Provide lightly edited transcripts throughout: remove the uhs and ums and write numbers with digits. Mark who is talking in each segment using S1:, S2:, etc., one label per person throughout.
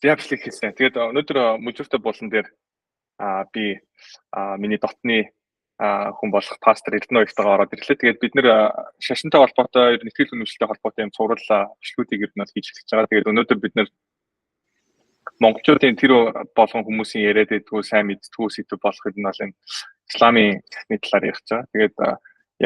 S1: Яаплик хийсэн. Тэгээд өнөөдөр мужуутай болон дээр би миний дотны хүн болох пастор Эрдэнэ хоёртойгоо ороод ирлээ. Тэгээд бид нэр шашинтай холбоотой, нэтгэл үнэмшилтэй холбоотой юм цуврал бичлэгүүдийг ер нь бол хийж эхэлж байгаа. Тэгээд өнөөдөр бид нэр монголчуудын тэр болгон хүмүүсийн яриад байдгүй сайн мэдтгүү сэдв болох юм бол энэ исламын техникийн талаар ярих гэж байгаа. Тэгээд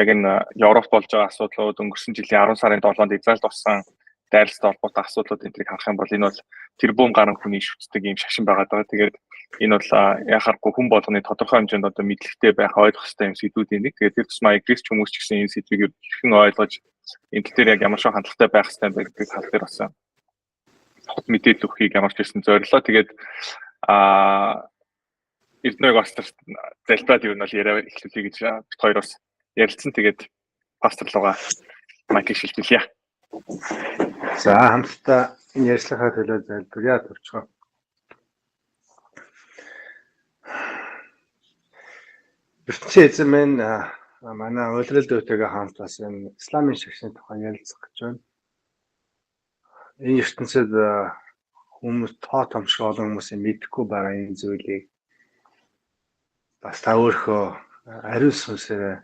S1: яг энэ Европт болж байгаа асуудлууд өнгөрсөн жилийн 10 сарын 7-нд Израильд болсон дайралтай холбоотой асуудлууд энтрийг харах юм бол энэ бол тэрбум гарan хүний шүтдэг юм шашин байгаа даа. Тэгээд энэ бол яхахгүй хүн болгоны тодорхой хэмжээнд одоо мэдлэгтэй байх ойлгох хэрэгтэй юм сэдвүүдийн нэг. Тэгээд тэр тусмаа грек хүмүүс ч гэсэн энэ сэдвийг хэрхэн ойлгож энэ дээр яг ямар шиг хандлагатай байх хэрэгтэй байдгийг хал дээр бас хот мэдээлэл өгөхийг ямар ч гэсэн зорилоо. Тэгээд Эрдэнэ пастор залбираад юу нь бол яриа эхлүүлэе гэж бид хоёр бас ярилцсан. Тэгээд пасторлууга майкийг шилжүүлье.
S2: За хамтдаа энэ ярьцлагаа төлөө залбирая төрчгөө. ертөнцийн эзэн минь манай уйлрал дүүтэйгээ хамт бас энэ исламын шашны тухай ярилцах гэж байна. Энэ ертөнцид хүмүүс тоо томшиг олон хүмүүсийн мэдэхгүй байгаа энэ зүйлийг бас та өөрөө ариун сүнсээр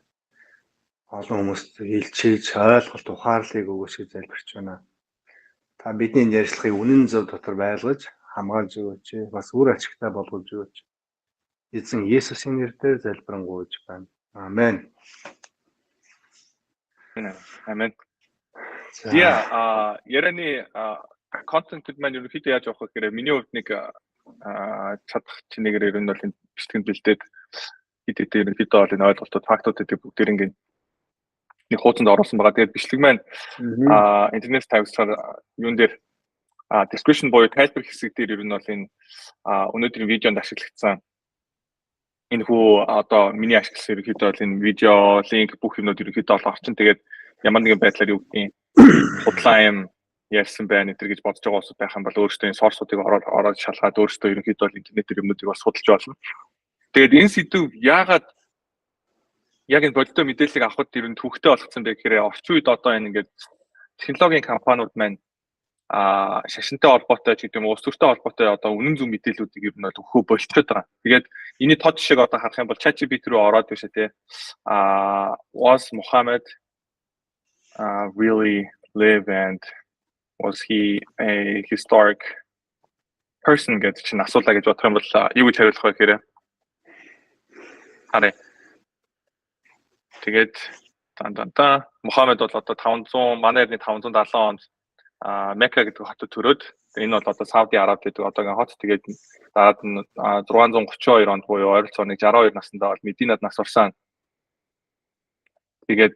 S2: олон хүмүүст илчээж ойлголт ухаарлыг өгөөч гэж залбирч байна. Та бидний энэ ярилцлагыг үнэн зөв дотор байлгаж хамгаалж өгөөч. Бас үр ашигтай болгож өгөөч. Эзэн Есүсийн нэрээр залбирanгуйж байна. Амен.
S1: Амен. Яраны контентд маань ерөнхийдөө яаж явах вэ гэхээр миний хувьд нэг чадах чинээгээр ер нь бол энэ бичлэгэн бэлдээд хэд ерөнхийдөө бол энэ ойлголтууд фактуудыг бүгдээр ингээд нэг хуудсанд оруулсан байгаа. Тэгээд бичлэг маань интернет тавьсаар юун дээр description буюу тайлбар хэсэг дээр ер нь бол энэ өнөөдрийн видеонд ашиглагдсан энэ хүү одоо миний ашигласан ерөнхийдөө бол энэ видео линк бүх юмнууд ерөнхийдөө бол орчин. Тэгээд ямар нэгэн байдлаар юу гэдгийг худлаа юм ярьсан байна энэ гэж бодож байгаа усуд байх юм бол өөрөөсөө энэ сорсуудыг ороод шалгаад өөрөөсөө ерөнхийдөө бол интернетээр юмнуудыг бас судалж болно. Тэгээд энэ сэдв яагаад яг энэ бодиттой мэдээллийг авахд ер нь төвхтэй болгоцсон бэ гэхээр орчин үед одоо энэ ингээд технологийн компаниуд маань шашинтай холбоотой ч гэдэг юм уу улс төртэй холбоотой одоо үнэн зөв мэдээллүүдийг ер нь бол өгөхөө болчиход байгаа. Тэгээд энэ тод жишээг одоо харах юм бол ChatGPT рүү ороод биш тий. Was Muhammad really live and was he a historic person гэж чинь асуулаа гэж бодох юм бол юу гэж хариулах вэ гэхээр харъя. Тэгээд Мухаммед бол одоо 500 манай эртний 570 онд Мекка гэдэг хотод төрөөд энэ бол одоо Сауди Араб гэдэг одоогийн хот. Тэгээд дараад нь 632 онд буюу ойролцоогоо 62 наснда бол Мединад нас орсон. Тэгээд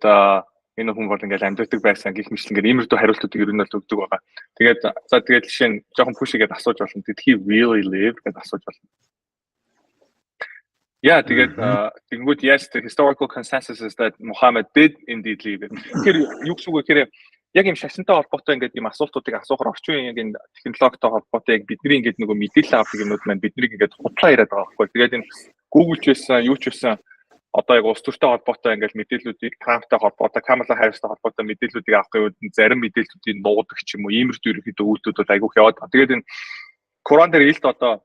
S1: энэ хүн бол ингээл амьддаг байсан гэх мэтлэнгээр иймэрдүү хариултуудыг ер нь л өгдөг байгаа. Тэгээд тэгээд жишээ нь жоохон пүшигээд асууж болно. Did he really live гэж асууж болно. Yeah, тэгвэл yes, the historical consensus is that Muhammad did indeed live. Тэгэхээр юу гэсэн үг вэ гэхээр яг юм шашинтай холбоотой ингээд юм асуултуудыг асуухаар орчин үеийн яг энэ технологитой холбоотой яг бидний ингээд нөгөө мэдээлэл авах юмнууд маань биднийг ингээд хутлаа яриад байгаа байхгүй. Тэгээд энэ Google ч байсан, юу ч байсан одоо яг улс төртэй холбоотой ингээд мэдээллүүдийг Trumpтай холбоотой, Kamala Harrisтай холбоотой мэдээллүүдийг авах үед зарим мэдээллүүдийг нуугдах ч юм уу иймэрхүү ерөнхийдөө үйлдэлүүд бол айгүйх яваад байна. Тэгээд энэ Коран дээр илт одоо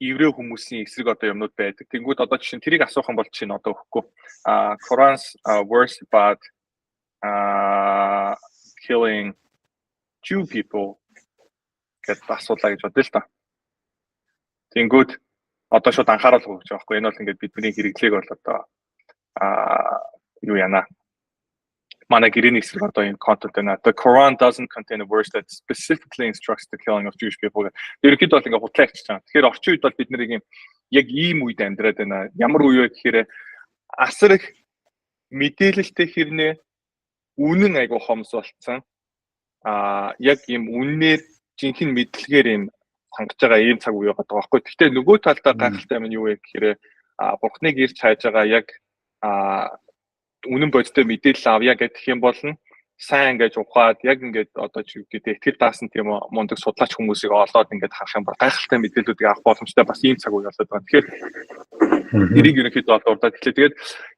S1: еврей хүмүүсийн эсрэг одоо юмнууд байдаг. Тэнгүүд одоо жишээ нь тэрийг асуух юм бол чинь одоо өгөхгүй. Quran's words about killing Jew people гэдэг асуулаа гэж бодлоо л та. Тэнгүүд одоо шууд анхаарал өгч байгаа байхгүй. Энэ бол ингээд бидний хэрэглээг бол одоо юу яана. Манай гэрээний эсрэг одоо энэ контент байна. The Quran doesn't contain a verse that specifically instructs the killing of Jewish people. Ерөнхийдөө бол ингээд хутлаа хийчих чам. Тэгэхээр орчин үед бол бид нэг юм яг ийм үед амьдраад байна. Ямар үе вэ гэхээр асар их мэдээлэлтэй хэрнээ үнэн айгуу хомс болцсон. Яг ийм үннээр жинхэнэ мэдлэгээр ийм хангаж байгаа ийм цаг үе байгаа байхгүй. Гэхдээ нөгөө талдаа гайхалтай юм нь юу вэ гэхээр бурхныг ирж хайж байгаа яг үнэн бодиттой мэдээлэл авъя гэх юм болно. Сайн ингэж ухаад яг ингээд одоо ч үгдээ итгэл даасан тийм мундаг судлаач хүмүүсийг олоод ингээд харах юм бол гайхалтай мэдээллүүдийг авах боломжтой бас ийм цаг үе болоод байгаа. Тэгэхээр Тэрийг ерөнхийдөө дурдаад эхлэв. Тэгээд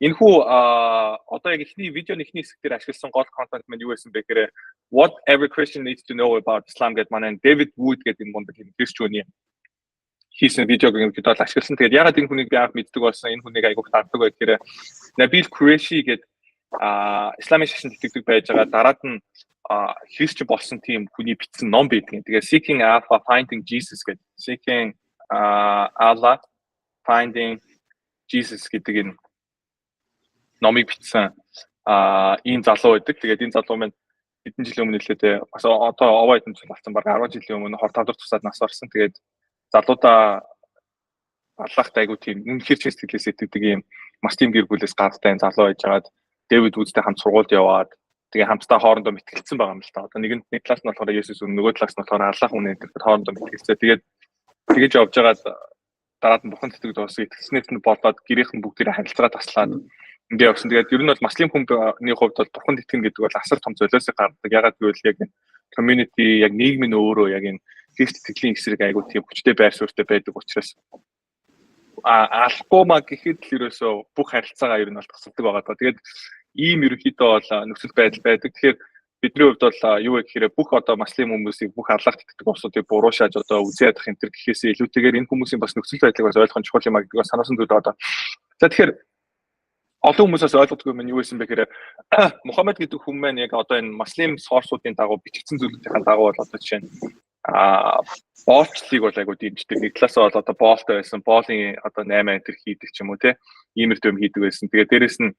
S1: энэхүү одоо яг эхний видеоны эхний хэсэг дээр ашигласан гол контент маань юу байсан бэ гэхээр what every Christian needs to know about Islam гэдэг манай David Wood гэдэг энэ мундаг христчүүний хийсэн видеог ерөнхийдөө ашигласан. Тэгээд ягаад энэ хүнийг би анх мэддэг болсон, энэ хүнийг айгуух таардаг бай гэхээр Nabil Qureshi гэдэг исламын шашинд итгэдэг байж байгаа дараад нь христч болсон тийм хүний бичсэн ном байдаг. Тэгээд Seeking Allah Finding Jesus гэдэг Seeking Allah Finding Jesus гэдэг энэ номыг бичсэн ийм залуу байдаг. Тэгээд энэ залуу маань хэдэн жилийн өмнө хэлээд бас одоо овоо хэдэн жил болсон баг 10 жилийн өмнө 25 дахь тусаад нас орсон. Тэгээд залуудаа Аллахт айгуу тийм үнэхээр ч сэтгэлээс итгэдэг ийм маш тийм гэр бүлээс гадтай залуу байж байгаад Дэвид Үзтэй хамт сургуульд яваад тэгээ хамтдаа хоорондоо мэтгэлцсэн байгаа юм л та. Одоо нэг талаас нь болохоор Есүс үнэ, нөгөө талаас нь болохоор Аллах үнэ гэдэг хоорондоо мэтгэлцээ. Тэгээд тэгэж явж байгаад дараад нь Бурхан тэтгэж дуусах итгэснээс нь болоод гэрийнхэн бүгдээрээ харилцаа таслаад ингээ явсан. Тэгээд ер нь бол маслим хүмүүний хувьд бол Бурхан тэтгэн гэдэг бол асар том золиосыг гаргадаг. Ягаад гэвэл яг энэ community, яг нийгмийн өөрөө яг энэ Христ итгэлийн эсрэг айгуу тийм хүчтэй байр суурьтай байдаг учраас алахгүй маа гэхэд л ерөөсөө бүх харилцаагаа ер нь бол тасалдаг байгаа даа. Тэгээд ийм ерөнхийдөө бол нөхцөл байдал байдаг. Тэгэхээр бидний хувьд бол юу вэ гэхээр бүх одоо маслим хүмүүсийг бүх Аллахт итгэдэг улсуудыг буруушааж одоо үзээ ядах энэ төр гэхээсээ илүүтэйгээр энэ хүмүүсийн бас нөхцөл байдлыг бас ойлгох чухал юм а гэдгийг санаасан зүйл одоо. За тэгэхээр олон хүмүүсээс ойлгодгүй юм юу байсан бэ гэхээр Мухаммед гэдэг хүн маань яг одоо энэ маслим сорсуудын дагуу бичигдсэн зүйлүүдийн дагуу бол одоо жишээ нь боолчлыг бол айгуу дэмждэг. Нэг талаасаа бол одоо боолтой байсан, боолын одоо 8 энэ хийдэг ч юм уу те. Иймэр дэм хийдэг байсан. Тэгээд дээрэс нь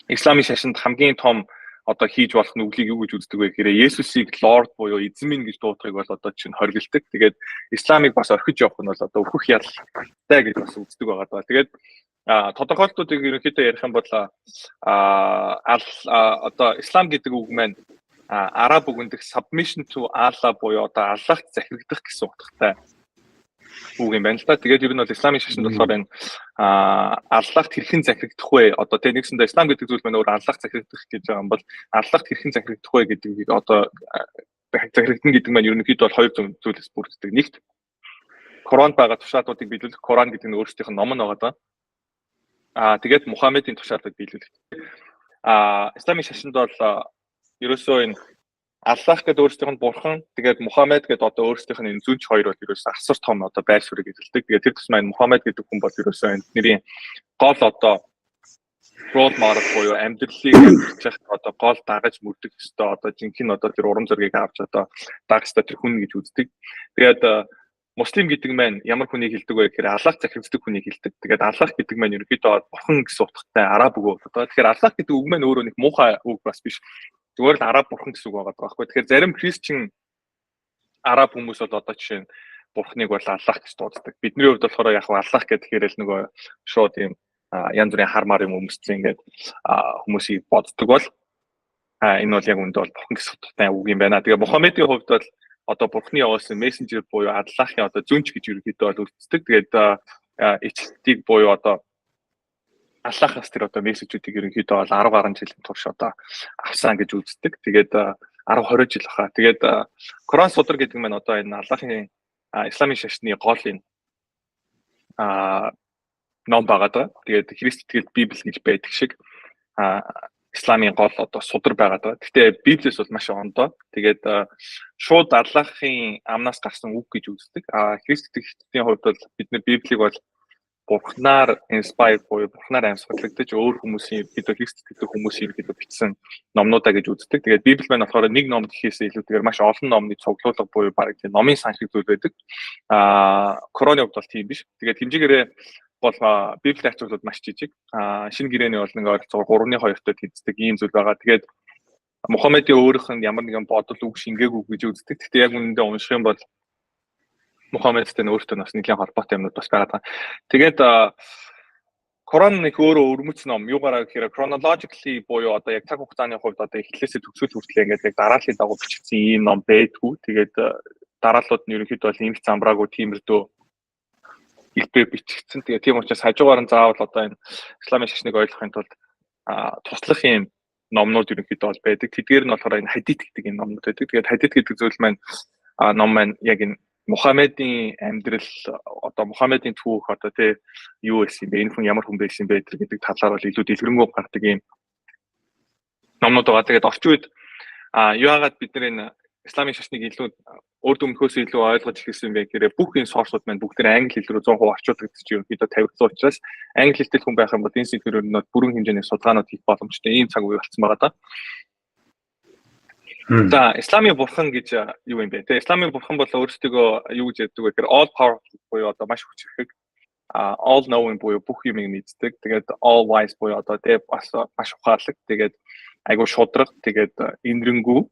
S1: исламын шашинд хамгийн том одоо хийж болох нүглийг юу гэж үздэг вэ гэхээр Есүсийг Лорд буюу эзэн минь гэж дуудахыг бол одоо чинь хоригддаг. Тэгээд исламыг бас орхиж явах нь бол одоо өөхөх ялтай гэж бас үздэг байгаа даа. Тэгээд тодорхойлтуудыг ерөнхийдөө ярих юм бол одоо ислам гэдэг үг маань араб үгэнд submission to Allah буюу одоо Аллахт захирагдах гэсэн утгатай үг юм байна л да. Тэгээд ер нь бол исламын шашинд болохоор энэ Аллахт хэрхэн захирагдах вэ? Одоо тэг нэгсэндээ ислам гэдэг зүйл маань өөр Аллахт захирагдах гэж байгаа юм бол Аллахт хэрхэн захирагдах вэ гэдгийг одоо захирагдана гэдэг маань ерөнхийдөө бол хоёр зүйлээс бүрддэг. Нэгт Коранд байгаа тушаалуудыг биелүүлэх Коран гэдэг нь өөрсдийнх нь ном нь байгаа даа. Тэгээд Мухаммедийн тушаалыг биелүүлэх. Исламын шашинд бол ерөөсөө энэ Аллах гэдэг өөрсдийнх нь бурхан, тэгээд Мухаммед гэдэг одоо өөрсдийнх нь энэ зүнч хоёр бол ерөөсөө асар том одоо байр суурийг эзэлдэг. Тэгээд тэр тусмаа энэ Мухаммед гэдэг хүн бол ерөөсөө энэ нэрийн гол одоо role model буюу амьдралыг амжилтчих одоо гол дагаж мөрдөх ёстой одоо жинхэнэ одоо тэр урам зориг авч одоо дагах ёстой тэр хүн гэж үздэг. Тэгээд муслим гэдэг маань ямар хүнийг хэлдэг вэ гэхээр Аллах захирагддаг хүнийг хэлдэг. Тэгээд Аллах гэдэг маань ерөнхийдөө бурхан гэсэн утгатай араб үг одоо. Тэгэхээр Аллах гэдэг үг маань өөрөө нэг муухай үг бас биш. Зүгээр л араб бурхан гэсэн үг байгаа байхгүй. Тэгэхээр зарим христчин араб хүмүүс бол одоо жишээ нь бурханыг бол Аллах гэж дууддаг. Бидний хувьд болохоор яг Аллах гэхээр л нөгөө шууд юм янз бүрийн хармаар юм өмсцэн ингээд хүмүүсийг боддог бол энэ бол яг үндэ бол бурхан гэсэн утгатай үг юм байна. Тэгээ Мухаммедийн хувьд бол одоо бурханы явуулсан мессенжер буюу Аллахын одоо зүнч гэж ерөнхийдөө бол үздэг. Тэгээд ичлэлтийг буюу одоо Аллахаас тэр одоо мессежүүдийг ерөнхийдөө бол 10 гаруй жилийн турш одоо авсан гэж үздэг. Тэгээд 10-20 жил хаа. Тэгээд Коран судар гэдэг нь одоо энэ Аллахын исламын шашны гол энэ ном байгаа даа. Тэгээд Христ итгэл Библи гэж байдаг шиг исламын гол одоо судар байгаа даа. Гэхдээ Библиэс бол маш ондоо. Тэгээд шууд Аллахын амнаас гарсан үг гэж үздэг. Христ итгэгчдийн хувьд бол бид нэр Библийг бол бурхнаар inspired буюу бурхнаар амьсгалагдаж өөр хүмүүсийн бид Христ итгэдэг хүмүүсийн ерөнхийдөө бичсэн номнуудаа гэж үздэг. Тэгээд Библи маань болохоор нэг ном гэхээс илүүтэйгээр маш олон номны цуглуулга буюу бараг тийм номын сан шиг зүйл байдаг. Короны хувьд бол тийм биш. Тэгээд хэмжээгээрээ бол Библийн ачааллууд маш жижиг. Шинэ гэрээний бол нэг ойролцоогоор 3-2-той тэнцдэг ийм зүйл байгаа. Тэгээд Мухаммедийн өөрийнх нь ямар нэгэн бодол үг шингээгүй гэж үздэг. Гэхдээ яг үнэндээ унших юм бол Мухаммедтэй өөртөө бас нэгэн холбоотой юмнууд бас байгаа. Тэгээд Коран нэг өөрөө өрмөц ном юугаараа гэхээр chronologically буюу одоо яг цаг хугацааны хувьд одоо эхлээсээ төгсгөл хүртэл ингээд яг дарааллын дагуу бичигдсэн ийм ном байдгүй. Тэгээд дарааллууд нь ерөнхийдөө бол ийм замбраагүй тиймэрдүү илбэр бичигдсэн. Тэгээд тийм учраас хажуугаар нь заавал одоо энэ исламын шашныг ойлгохын тулд туслах ийм номнууд ерөнхийдөө бол байдаг. Тэдгээр нь болохоор энэ хадит гэдэг энэ номнууд байдаг. Тэгээд хадит гэдэг зүйл маань ном маань яг энэ Мухаммедийн амьдрал одоо Мухаммедийн түүх одоо тий юу байсан юм бэ? Энэ хүн ямар хүн байсан бэ гэдэг талаар бол илүү дэлгэрэнгүй гардаг юм номнууд байгаа. Тэгээд орчин үед юагаад бид нар энэ исламын шашныг илүү өөр өмнөхөөс илүү ойлгож эхэлсэн бэ гэхээр бүх энэ сорсууд маань бүгд англи хэл рүү 100% орчуулдаг гэж ерөнхийдөө тавигдсан учраас англи хэлтэй хүн байх юм бол энэ сэдвээр нь бүрэн хэмжээний судалгаанууд хийх боломжтой ийм цаг үе болсон байгаа даа. За исламын бурхан гэж юу юм бэ? Тэгээ исламын бурхан бол өөрсдөө юу гэж яддаг вэ гэхээр all powerful буюу одоо маш хүчрхэг all knowing буюу бүх юмыг мэддэг. Тэгээд all wise буюу одоо тэгээ бас маш ухаалаг. Тэгээд айгуу шудраг. Тэгээд инэрэнгүү.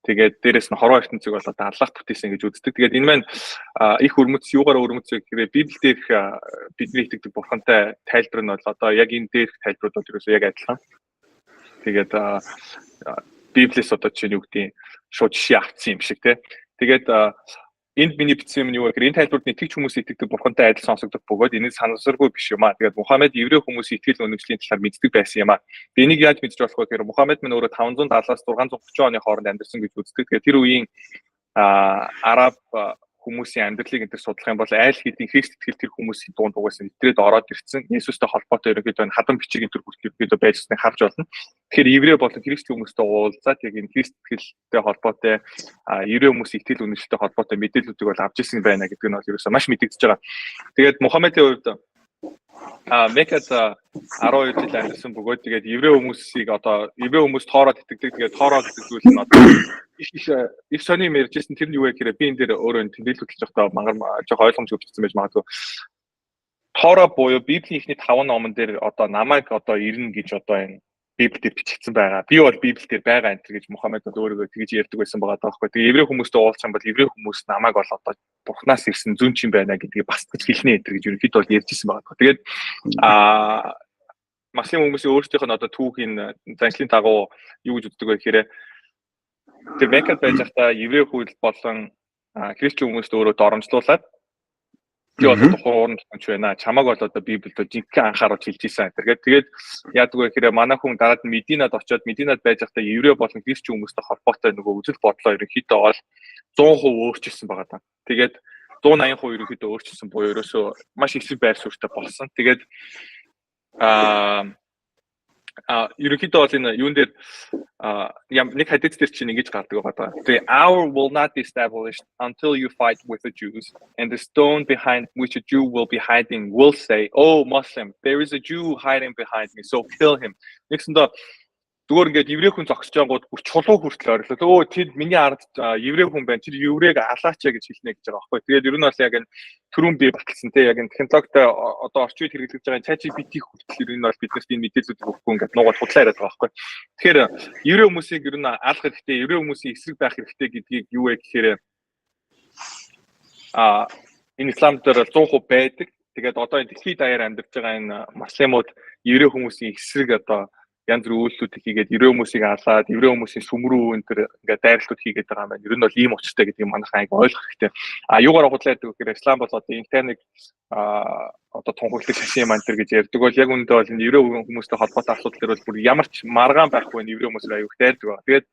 S1: Тэгээд дээрэс нь хорвоо ертөнцийг бол одоо аллах бүтээсэн гэж үздэг. Тэгээд энэ маань их өрмөц юугаар өрмөц вэ гэхээр Библиэл дээрх бидний итгэдэг бурхантай тайлбар нь бол одоо яг энэ дээрх тайлбарууд бол ерөөсөө яг адилхан. Тэгээд Библиэс одоо чинь юу гэдэг шууд жишээ авсан юм шиг тий. Тэгээд энд миний бичсэн юм юу гэхээр энэ тайлбарт итгэж хүмүүс итгэдэг бурхантай адил сонсогдох бөгөөд энэ санамсаргүй биш юм аа. Тэгээд Мухаммед еврей хүмүүсийн итгэл үнэмшлийн талаар мэддэг байсан юм аа. Би энийг яаж мэдж болох вэ гэхээр Мухаммед минь өөрөө 570-аас 630 оны хооронд амьдарсан гэж үздэг. Тэгээд тэр үеийн араб хүмүүсийн амьдралыг энэ судлах юм бол айл хэдийн Христ итгэл тэр хүмүүсийн дунд угаасан нэтрээд ороод ирсэн. Есүстэй холбоотой ерөнхийдөө хадам бичиг энэ төр ерөнхийдөө байжсныг харж болно. Тэгэхээр еврей болон Христ хүмүүстэй уулзаад яг энэ Христ итгэлтэй холбоотой еврей хүмүүсийн итгэл үнэмшилтэй холбоотой мэдээллүүдийг бол авч ирсэн байна гэдэг нь бол ерөөсөө маш мэдэгдэж байгаа. Тэгээд Мухаммедийн хувьд Меккад 12 жил амьдсан бөгөөд тэгээд еврей хүмүүсийг одоо еврей хүмүүс тоороод итгэдэг. Тэгээд тоороод гэдэг зүйл нь одоо их сони юм ярьжсэн тэр нь юу вэ гэхээр би энэ дээр өөрөө тэмдэглэл хөтлөж байхдаа мангар жоох ойлгомж өгсөн байж магадгүй. Тоора буюу Библийн ихний 5 номон дээр одоо намайг одоо ирнэ гэж одоо энэ Библиэд бичигдсэн байгаа. Би бол Библиэл дээр байгаа энэ гэж Мухаммед бол өөрийгөө тэгж ярьдаг байсан байгаа даахгүй. Тэгээ еврей хүмүүстэй уулзсан бол еврей хүмүүс намайг бол одоо Бурханаас ирсэн зүн чинь байна гэдгийг бас гэж хэлнэ энэ гэж ерөнхийдөө бол ярьжсэн байгаа. Тэгээд маслим хүмүүсийн өөрсдийнх нь одоо түүхийн заншлын дагуу юу гэж үздэг вэ гэхээр тэр Меккад байж байхдаа еврей хууль болон христчэн хүмүүст өөрөө доромжлуулаад би бол тухайн уурч байна. Чамаг бол одоо Библиэд жинхэнэ анхааруулж хэлж ийсэн. Тэгээд яадаг вэ гэхээр манай хүн дараад Мединад очиод Мединад байж байхдаа еврей болон христчэн хүмүүстэй холбоотой нөгөө үзэл бодлоо ерөнхийдөө бол 100% өөрчилсөн байгаа даа. Тэгээд 180% ерөнхийдөө өөрчилсөн буюу ерөөсөө маш их байр суурьтай болсон. Тэгээд ерөнхийдөө бол энэ юун дээр нэг хадис дээр чинь ингэж гардаг байгаа. The hour will not be established until you fight with the Jews, and the stone behind which a Jew will be hiding will say, "Oh Muslim, there is a Jew hiding behind me, so kill him." Нэгсэндээ зүгээр ингээд еврей хүн зогсож байгаагууд бүр чулуу хүртэл орилоо. Өө тэр миний ард еврей хүн байна. Тэр еврейг алаач гэж хэлнэ гэж байгаа байхгүй. Тэгээд ер нь бол яг энэ түрүүн би баталсан те яг энэ технологитой одоо орчин үед хэрэглэж байгаа ChatGPT хүртэл ер нь бол биднэрт энэ мэдээллүүдийг өгөхгүй ингээд нуугаад худлаа яриад байгаа байхгүй. Тэгэхээр еврей хүмүүсийг ер нь алах хэрэгтэй, еврей хүмүүсийн эсрэг байх хэрэгтэй гэдгийг юу вэ гэхээр энэ ислам дээр 100% байдаг. Тэгээд одоо энэ дэлхийд даяар амьдарч байгаа энэ муслимууд еврей хүмүүсийн эсрэг одоо янз бүр үйлдэлүүд хийгээд еврей хүмүүсийг алаад, еврей хүмүүсийн сүмрүү энэ төр ингээд дайралтууд хийгээд байгаа юм байна. Ер нь бол ийм учиртай гэдгийг манайхан аяг ойлгох хэрэгтэй. Юугаар худлаад гэхээр ислам бол одоо интернет одоо тунхаглагч шашин маань төр гэж ярьдаг бол яг үүндээ бол энэ еврей хүмүүстэй холбоотой асуудал төр бол бүр ямар ч маргаан байхгүй нь еврей хүмүүс аяг их дайрдаг байна. Тэгээд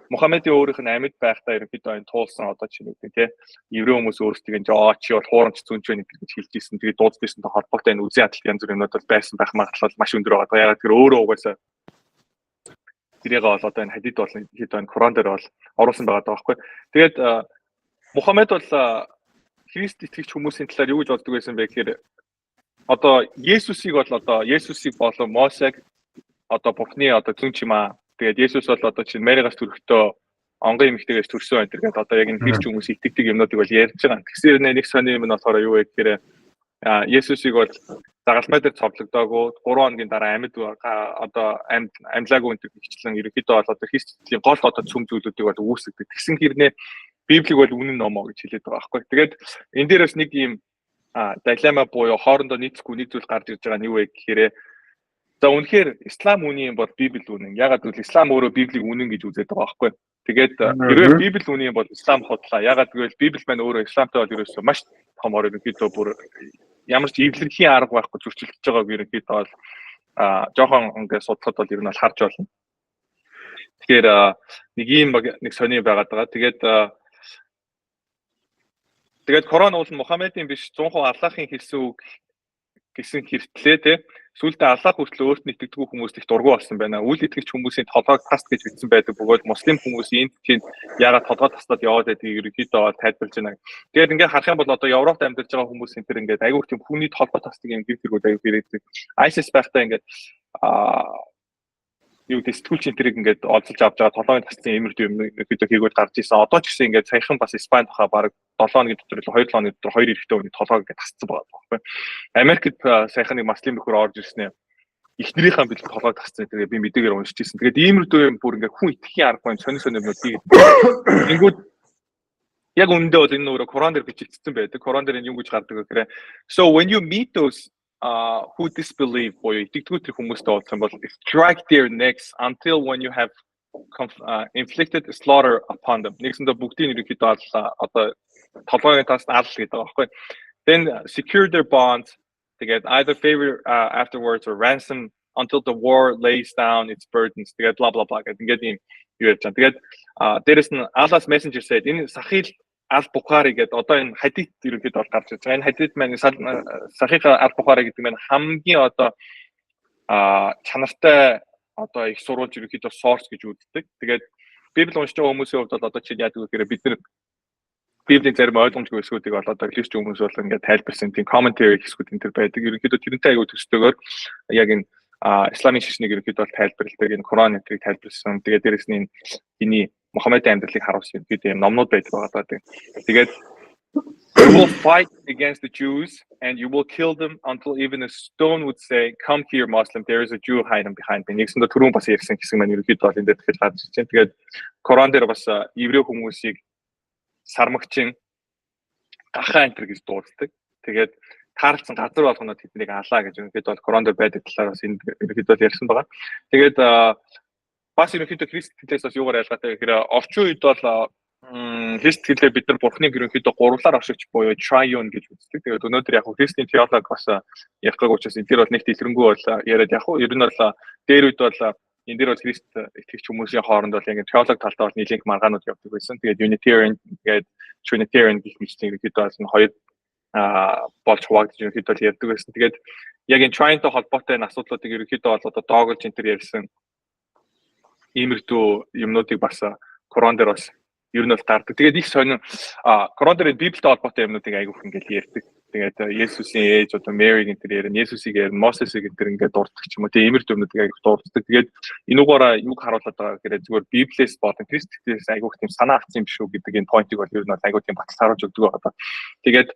S1: Мухаммедийн өөрийнх нь амьд байхдаа ерөнхийдөө энэ туулсан одоо чинь үгүй тий еврей хүмүүс өөрсдөө энэ чи бол хуурамч зүнч байна гэж хэлж ийсэн. Тэгээд дуудажсантай холбоотой энэ үзэн ядалт янз бүрийн юмнууд бол байсан байх магадлал маш өндөр байгаа. Ягаад тэр өөрөө угаасаа тэрийг бол одоо энэ хадид бол хэд энэ Коран дээр бол оруулсан байгаа байхгүй. Тэгээд Мухаммед бол Христ итгэгч хүмүүсийн талаар юу гэж боддог байсан бэ гэхээр одоо Есүсийг болон Мосег одоо Бурхны одоо зүн чимээ. Тэгээд Есүс бол одоо чинь Маригаас төрөхдөө онгон эмэгтэйгээс төрсөн энэ гэдэг одоо яг энэ христч хүмүүс итгэдэг юмнуудыг бол ярьж байгаа. Тэгсээр нэг сони юм нь болохоор юу вэ гэхээр Есүсийг бол загалмай дээр цовдлогдоогүй 3 хоногийн дараа амьд одоо амьлаагүй энэ хичлэн ерөнхийдөө бол одоо христчлийн гол одоо цөм зүйлүүдийг бол үүсгдэг. Тэгсэн хэрнээ Библийг бол үнэн ном гэж хэлээд байгаа байхгүй. Тэгээд энэ дээрээс нэг юм дилемма буюу хоорондоо нийцэхгүй нэг зүйл гарч ирж байгаа нь юу вэ гэхээр за үнэхээр ислам үнэн бол Библи үнэн. Ягаад гэвэл ислам өөрөө Библийг үнэн гэж үзээд байгаа байхгүй. Тэгээд хэрвээ Библи үнэн бол ислам хотлаа. Ягаад гэвэл Библи маань өөрөө исламтай бол ерөөсөө маш том ерөнхийдөө бүр ямар ч эвлэрхийн арга байхгүй зөрчилдөж байгааг ерөнхийдөө бол жоохон ингээд судлахад бол ер нь бол харж болно. Тэгэхээр нэг ийм нэг сони байгаад байгаа. Тэгээд Тэгээд Коран уул нь Мухаммедийн биш 100% Аллахын хэлсэн үг гэсэн хэртлээ те сүүлдээ Аллах хүртэл өөрт нь итгэдэггүй хүмүүст их дургу болсон байна. Үл итгэгч хүмүүсийн толгойг таст гэж бичсэн байдаг бөгөөд муслим хүмүүс энд тийм ягаад толгой тастаад яваад байдгийг ерөнхийдөө тайлбарлаж байна. Тэгээд ингээд харах юм бол одоо Европт амьдарч байгаа хүмүүс энэ төр ингээд айгүй тийм хүний толгой тастыг юм гэртэргүүд айгүй хэрэгдэг. ISIS байхдаа ингээд юу гэдэг сэтгүүлч энэ тэрийг ингээд олзолж авч байгаа толгойн тасцсан эмэрд юм ерөнхийдөө хийгүүд гарч ирсэн. Одоо ч гэсэн ингээд саяхан бас Испанид хаа баг 7 хоногийн дотор 2 хоногийн дотор 2 эрэгтэй хүний толгойг ингээд тасцсан байгаа байхгүй. Америкт саяхан нэг маслын бөхөр орж ирсэн юм. Эхнэрийнхээ бэлэг толгойг тасцсан. Тэгээ би мэдээгээр уншиж ирсэн. Тэгээд иймэрдүү юм бүр ингээд хүн итгэхийн аргагүй сонир юмнууд бий. Тэнгүүд яг үүндээ бол энэ өөрөө Коран дээр бичигдсэн байдаг. Коран дээр юм гэж гардаг гэхээр so when you meet those who disbelieve боёо итгэдэггүй тэр хүмүүстэй уулзсан бол strike their necks until when you have inflicted slaughter upon them. Нэгсэндээ бүгдийн ерөнхийдөө одоо толгойн тас аал гэдэг байгаа байхгүй. Then secure their bonds. Тэгээд either favor afterwards or ransom until the war lays down its burdens. Тэгээд blah blah blah гэдэг ингээд юм юу ярьж байгаа. Тэгээд дээрэс нь Allah's messenger said энэ сахил Аль-Бухари гэдэг одоо энэ хадид ерөнхийдөө гарч ирж байгаа. Энэ хадид маань Сахих Аль-Бухари гэдэг маань хамгийн одоо чанартай одоо их сурвалж ерөнхийдөө source гэж үздэг. Тэгээд Библи уншиж байгаа хүмүүсийн хувьд бол одоо чинь яадаг вэ гэхээр бид нар Библийн зарим ойлгомжгүй хэсгүүдийг бол одоо христч хүмүүс бол ингээд тайлбарсан тийм commentary хэсгүүд энэ төр байдаг. Ерөнхийдөө тэрнтэй аягүй төстэйгээр яг энэ исламын шашныг ерөнхийдөө тайлбарладаг энэ Коран энтрийг тайлбарсан. Тэгээд дээрэс нь энэ Мухаммедийн амьдралыг харуулсан гэдэг юм номнууд байдаг байгаа даа. Тэгээд you will fight against the Jews and you will kill them until even a stone would say come here Muslim there is a Jew hiding behind me. Нэгсэндээ түрүүн бас ярьсан гэсэн маань ерөнхийдөө энэ дээр тэгэхээр гарч ирж байна. Тэгээд Коран дээр бас еврей хүмүүсийг сармагчин гахаа энтер гэж дууддаг. Тэгээд таарлцсан газар болгоноо тэднийг алаа гэж ерөнхийдөө Коран дээр байдаг талаар бас энэ ерөнхийдөө ярьсан байгаа. Тэгээд бас ерөнхийдөө Христ хэлээс бас юугаар ялгаатай гэхээр орчин үед бол Христ хэлээр бид нар Бурхныг ерөнхийдөө гурвлаар оршигч буюу triune гэж үздэг. Тэгээд өнөөдөр яг Христийн теолог бас ярих гэх учраас энэ дээр бол нэг дэлгэрэнгүй бол яриад яг ер нь бол дээр үед бол энэ дээр бол Христ итгэгч хүмүүсийн хооронд бол яг теолог талдаа бол нийлэнх маргаанууд явдаг байсан. Тэгээд Unitarian тэгээд Trinitarian гэх мэтийн ерөнхийдөө бас хоёр болж хуваагдж ерөнхийдөө ярьдаг байсан. Тэгээд яг энэ triune-тэй холбоотой энэ асуудлуудыг ерөнхийдөө бол одоо доогож энэ төр ярьсан иймэрдүү юмнуудыг бас Коран дээр бас ер нь бол гардаг. Тэгээд их сонин Коран дээр Библиэд холбоотой юмнуудыг айгүйх ингээд ярьдаг. Тэгээд Есүсийн ээж одоо Мэри гэнтэр ярина, Есүсийг ярина, Мосесийг гэнтэр ингээд дурддаг ч юм уу. Тийм иймэрдүү юмнуудыг айгүйх дурддаг. Тэгээд энүүгээрээ юг харуулдаг байгаа гэхээр зүгээр Библиэс болон Христээс айгүйх тийм санаа авсан юм биш үү гэдэг энэ point-ыг бол ер нь айгүйх тийм баталгаажуулж өгдөг байгаа. Тэгээд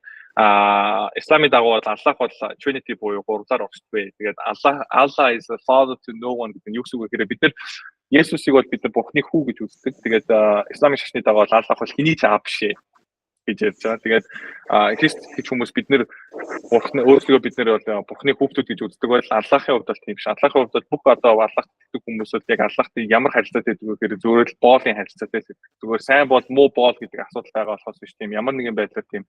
S1: Исламын дагуу бол Аллах бол Trinity буюу гурвлаар оршдог. Тэгээд Allah is the father to no one гэдэг нь юу гэсэн үг вэ гэхээр бид нар Есүсийг бол бид нар Бурхны хүү гэж үздэг. Тэгээд исламын шашны дагуу Аллах бол хэний ч аав биш гэж ярьж байгаа. Тэгээд Христ гэж хүмүүс бид нар Бурхны өөрсдөө бид нар бол Бурхны хүүхдүүд гэж үздэг бол Аллахын хувьд бол тийм биш. Аллахын хувьд бол бүх одоо Аллахт итгэдэг хүмүүсүүд яг Аллахтай ямар харилцаатай гэдэг вэ гэхээр зөвхөн боолын харилцаатай гэдэг. Зүгээр сайн бол муу боол гэдэг асуудал байгаа болохоос биш тийм ямар нэгэн байдлаар тийм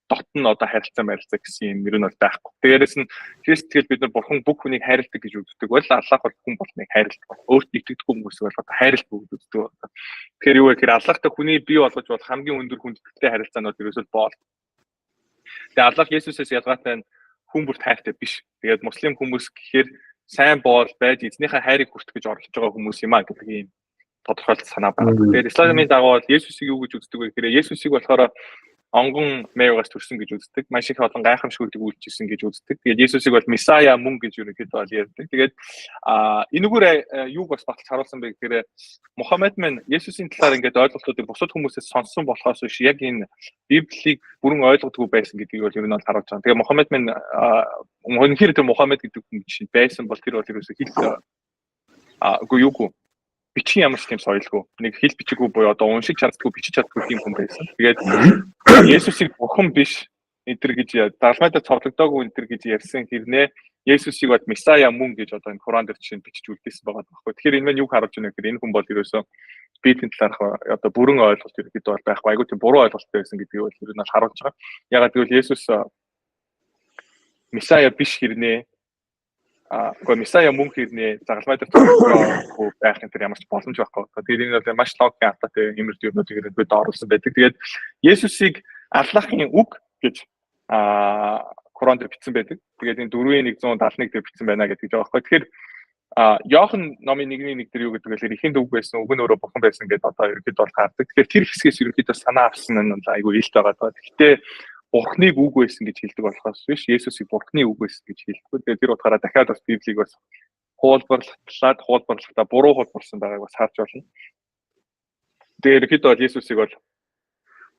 S1: дотн одоо харилцаа гэсэн юм ер нь бол байхгүй. Тэгээрээс нь Христ тэгэл бид нар Бурхан бүх хүнийг хайрладаг гэж үздэг бол Аллах бол хүн болныг хайрладаг. Өөрт итгэдэг хүмүүс бол одоо хайрладаг гэж үздэг. Тэгэхээр юу вэ гэхээр Аллахтай хүний бий болгож бол хамгийн өндөр хүндэтгэлтэй харилцаанууд ерөөсөө боол. Тэгээ Аллах Есүсээс ялгаатай хүн бүрт хайртай биш. Тэгээд муслим хүмүүс гэхээр сайн боол байж эзнийхээ хайрыг хүртэх гэж оролдож байгаа хүмүүс юм а гэдэг ийм тодорхойлолт санаа байна. Тэгээд исламын дагуу Есүсийг юу гэж үздэг вэ гэхээр Есүсийг болохоор онгон Мэригаас төрсөн гэж үздэг. Маш их олон гайхамшгуудыг үйлчилсэн гэж үздэг. Тэгээд Есүсийг бол Месая мөн гэж ерөнхийдөө бол ярьдаг. Тэгээд энэгээр юуг бас баталж харуулсан бэ гэхээр Мухаммед мэн Есүсийн талаар ингээд ойлголтуудыг бусад хүмүүсээс сонссон болохоос биш яг энэ Библийг бүрэн ойлгодгүй байсан гэдгийг бол ер нь бол харуулж байгаа. Тэгээд Мухаммед мэн өнөхөр тэр Мухаммед гэдэг хүн чинь байсан бол тэр бол ерөөсөө хэл үгүй юу бичгийн ямар ч тийм соёлгүй. Нэг хэл бичиггүй буюу одоо уншиж чаддгүй, бичиж чаддгүй тийм хүн байсан. Тэгээд Есүсийг Бурхан биш энтер гэж даалгавраа цовдлогдоогүй энтер гэж ярьсан хэрнээ Есүсийг бол Месая мөн гэж одоо энэ Коран дээр чинь бичиж үлдээсэн байгаа байхгүй. Тэгэхээр энэ мань юу харуулж байна гэхээр энэ хүн бол ерөөсөө Библийн талаарх одоо бүрэн ойлголт ерөөдөө бол байхгүй. Айгуу тийм буруу ойлголт байсан гэдгийг бол ер нь харуулж байгаа. Ягаад гэвэл Есүс Месая биш хэрнээ Гэхдээ Месая мөн хэрнээ загалмай дээр тохиолдох байх энэ ямар ч боломж байхгүй. Тэгээд энэ бол маш логикийн алтаатай юмрд юмнуудыг ирээд оруулсан байдаг. Тэгээд Есүсийг Аллахын үг гэж Коран дээр бичсэн байдаг. Тэгээд энэ 4:171 дээр бичсэн байна гэдэг байгаа байхгүй. Тэгэхээр Иохан номын 1:1 дээр юу гэдэг вэ? Ихэнд үг байсан, үг нь өөрөө бурхан байсан гэдэг одоо ерөөд бол гардаг. Тэгэхээр тэр хэсгээс ерөөдөө санаа авсан нь айгүй илт байгаа даа. Гэхдээ бурхныг үг байсан гэж хэлдэг болохоос биш, Есүсийг бурхны үг байсан гэж хэлдэг. Тэгээд тэр утгаараа дахиад бас Библийг бас хуулбарлахдаа буруу хуулбарлсан байгааг бас харж байна. Тэгээд ерөөдөө бол Есүсийг бол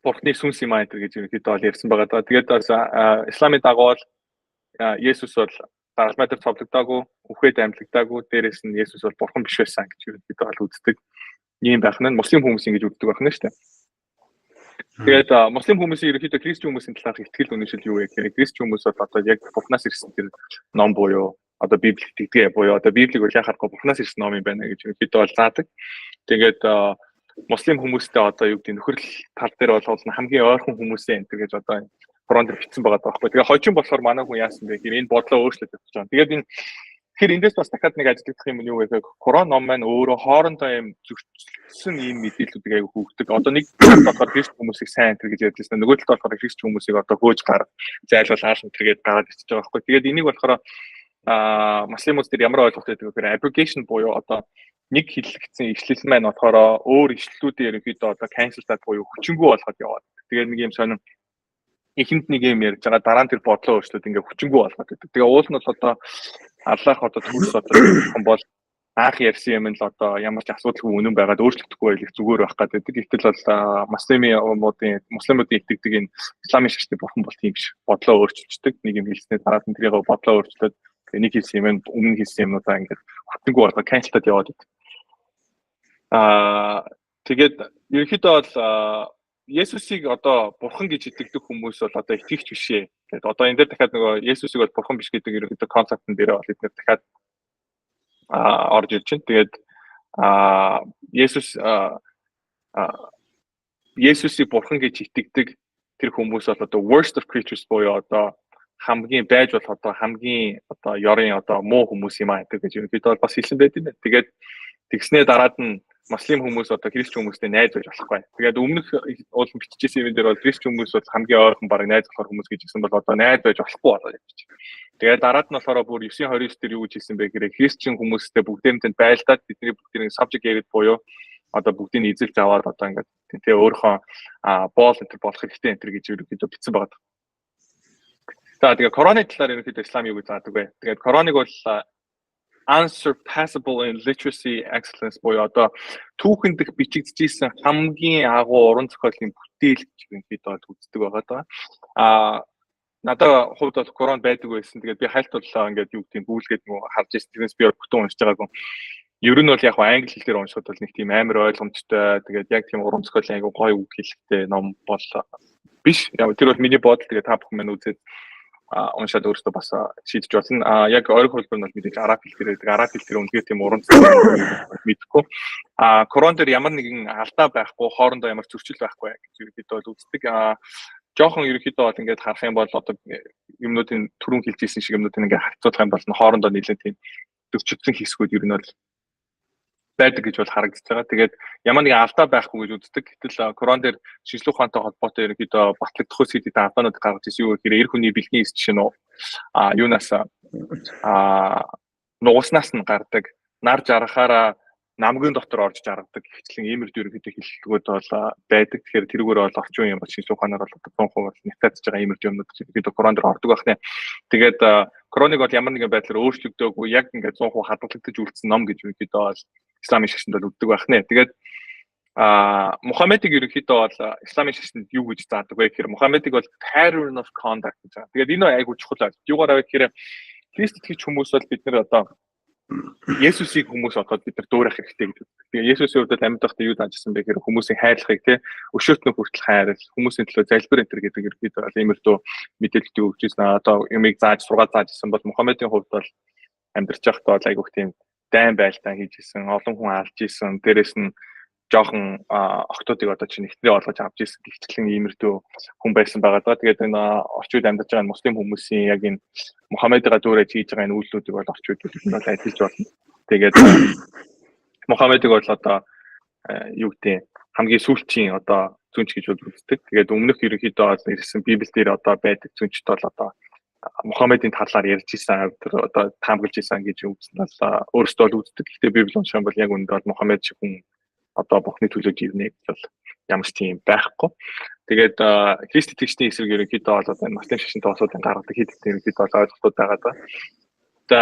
S1: бурхны сүнс юм аа гэж ерөөдөө бол ярьсан байгаа даа. Тэгээд бас исламын дагуу Есүс бол даралмай дээр цовлогдоогүй, үхээд амьдлагдаагүй, дээрээс нь Есүс бол бурхан биш байсан гэж ерөөдөө бол үздэг. Ийм байх нь муслим хүмүүс ингэж үздэг байх нь шүү дээ. Тэгээд муслим хүмүүсийн ерөөдөө христчэн хүмүүсийн талаарх итгэл үнэмшил юу вэ гэхээр христчэн хүмүүс бол одоо яг бурхнаас ирсэн тэр ном буюу одоо Библийг итгэдэг буюу одоо Библийг бол яхахгүй бурхнаас ирсэн ном юм байна гэж ерөөдөө бол заадаг. Тэгээд муслим хүмүүстэй одоо юу гэдэг нөхөрл тал дээр бол хамгийн ойрхон хүмүүсээ энэ гэж одоо Коран дээр бичсэн байгаа даахгүй. Тэгээ хожим болохоор манай хүн яасан бэ гэхээр энэ бодлоо өөрчлөлт өгч байгаа. Тэгээд энэ тэгэхээр эндээс бас дахиад нэг ажиглагдах юм юу вэ гэхээр Коран ном маань өөрөө хоорондоо юм зөрчилсөн ийм мэдээллүүдийг аяг өгдөг. Одоо нэг болохоор христ хүмүүсийг сайн энэ гэж ярьжсэн. Нөгөө талд болохоор христ хүмүүсийг одоо хөөж гар зайлуул хаалт тэргээд гараад ирчихэж байгаа байхгүй. Тэгээд энийг болохоор муслимууд дээр ямар ойлголт байдаг вэ гэхээр abrogation буюу одоо нэг хэллэгдсэн ишлэл маань болохоор өөр ишлэлүүдээр ерөнхийдөө одоо cancelдаад буюу хүчингү болгоод яваад. Тэгээд нэг юм сонин эхэнд нэг юм ярьж байгаа дараа нь тэр бодлоо өөрчлөөд ингээ хүчингү болгоод байдаг. Тэгээ уул нь бол одоо Аллах одоо төрс одоо хүн бол анх ярьсан юм л одоо ямар ч асуудалгүй үнэн байгаад өөрчлөгдөхгүй байх зүгээр байх гэдэг. Гэтэл бол муслимуудын итгэдэг энэ исламын шашны бурхан бол тийм биш. Бодлоо өөрчилждэг. Нэг юм хэлснээр дараа нь тэрийг бодлоо өөрчлөөд нэг хэлсэн юм өмнө хэлсэн юмнуудаа ингээ хүчингү болгоод cancelдаад яваад байдаг. Тэгээд ерөнхийдөө бол Есүсийг одоо бурхан гэж итгэдэг хүмүүс бол одоо итгэгч биш ээ. Тэгээд одоо энэ дээр дахиад нөгөө Есүсийг бол бурхан биш гэдэг ерөнхийдөө концептын дээр бол эдгээр дахиад орж ирж байна. Тэгээд Есүсийг бурхан гэж итгэдэг тэр хүмүүс бол одоо worst of creatures буюу одоо хамгийн байж болох одоо хамгийн одоо ёрын одоо муу хүмүүс юм аа гэж ерөнхийдөө бас хэлсэн байт юм байна. Тэгээд тэгснээ дараад нь муслим хүмүүс одоо христчэн хүмүүстэй найз байж болохгүй. Тэгээд өмнөх уул биччихсэн юм дээр бол христчэн хүмүүс бол хамгийн ойрхон баг найз болох хүмүүс гэж хэлсэн бол одоо найз байж болохгүй болоо гэж. Тэгээд дараад нь болохоор бүр 9:29 дээр юу гэж хэлсэн бэ гэхээр христчэн хүмүүстэй бүгдээрээ байлдаад бидний бүгдийн subject area буюу одоо бүгдийг эзэлж аваад одоо ингээд тэгээ өөрийнхөө боол энэ болох хэрэгтэй энэ гэж ерөнхийдөө бичсэн байгаа. За тэгээ короны талаар ерөнхийдөө ислам юу гэж заадаг вэ? Тэгээд короныг бол unsurpassable in literacy excellence буюу одоо түүхэндх бичигдчихсэн хамгийн агуу уран зохиолын бүтээл гэж ерөнхийдөө үздэг байгаа даа. Надад хувьд бол Коран байдаг байсан. Тэгээд би хальт боллоо ингээд юу гэдэг гүйлгээд нөгөө харж ирсэн. Тэрнээс би бүтэн уншиж байгаагүй. Ер нь бол яг англи хэл дээр уншихад бол нэг тийм амар ойлгомжтой. Тэгээд яг тийм уран зохиолын айгу гоё үг хэлэхтэй ном бол биш. Яг тэр бол миний бодол. Тэгээд та бүхэн маань үзээд уншаад өөртөө бас шийдэж болно. Яг ойр хөлбөр нь бол мэдээж араб хэл дээр байдаг. Араб хэл дээр үнэхээр тийм уран зохиол мэдхгүй. Коран дээр ямар нэгэн алдаа байхгүй, хоорондоо ямар зөрчил байхгүй гэж ерөнхийдөө бол үздэг. Жохон ерөнхийдөө бол ингээд харах юм бол одоо юмнуудын түрүүн хэлжсэн шиг юмнуудыг ингээд харьцуулах юм бол хоорондоо нэлээд тийм зөрчилдсөн хэсгүүд ер нь бол байдаг гэж бол харагдаж байгаа. Тэгээд ямар нэгэн алдаа байхгүй гэж үздэг. Гэтэл Коран дээр шинжлэх ухаантай холбоотой ерөнхийдөө батлагдах үсэд алдаанууд гаргаж ирсэн юу гэхээр эр хүний бэлгийн эс жишээ нь юунаас нугаснаас нь гардаг, нар жаргахаараа намгийн дотор орж жаргадаг гэхчлэн иймэрхүү ерөнхийдөө хэллэгүүд бол байдаг. Тэгэхээр тэрүүгээр бол орчин үеийн шинжлэх ухаанаар бол 100% нэтаацж байгаа иймэрхүү юмнууд ерөнхийдөө Коран дээр ордог байх нэ. Тэгээд Кораныг бол ямар нэгэн байдлаар өөрчлөгдөөгүй яг ингээд 100% хадгалагдаж үлдсэн ном гэж ерөнхийдөө бол исламын шашинд бол үздэг байх нэ. Тэгээд Мухаммедийг ерөнхийдөө бол исламын шашинд юу гэж заадаг вэ гэхээр Мухаммедийг бол pattern of conduct гэж байгаа. Тэгээд энэ айгуу чухал байна. Юугаараа гэхээр Христ итгэгч хүмүүс бол бид нэр одоо Есүсийг хүмүүс одоод бид нар дөөрөх хэрэгтэй гэдэг. Тэгээ Есүсийн хувьд амьд байхдаа юу даажсан бэ гэхээр хүмүүсийн хайрлахыг тий өшөөтнө хүртэл хайрал, хүмүүсийн төлөө залбир энэ төр гэдэг ерөөд бол иймэрдүү мэдээлэлүүд өгч ирсэн. Одоо юмыг сургаад заажсан бол Мухаммедийн хувьд бол амьдарч байхдаа бол айгүйх тийм дайн байлтаа хийж исэн, олон хүн алж исэн, дээрэс нь жоохон октоодыг одоо чинь ихтрээ олгож авч ирсэн гихчлэн иймэрдүү хүн байсан байгаа даа. Тэгээд энэ орчин үед амьдарч байгаа муслим хүмүүсийн яг энэ Мухаммедига дүүрэж хийж байгаа энэ үйлдэлүүдийг бол орчин үед нь бол ажиллаж болно. Тэгээд Мухаммедиг бол одоо юу гэдэг хамгийн сүүлчийн одоо зүүнч гэж үздэг. Тэгээд өмнөх ерөнхийдөө бол ирсэн Библи дээр одоо байдаг зүүнчд бол одоо Мухаммедийн талаар ярьж исэн тэр одоо таамаглаж исэн гэж үзсэн бол өөрөөсөө л үздэг. Гэхдээ Библи уншсан бол яг үүнд бол Мухаммед шиг хүн одоо Бурхны төлөө ирнэ гэж бол ямар ч тийм байхгүй. Тэгээд Христ итгэгчдийн эсрэг ерөнхийдөө бол одоо энэ маслын шашин тоосуудын гаргадаг хэд хэдэн ерөнхийдөө бол ойлголтууд байгаа даа. За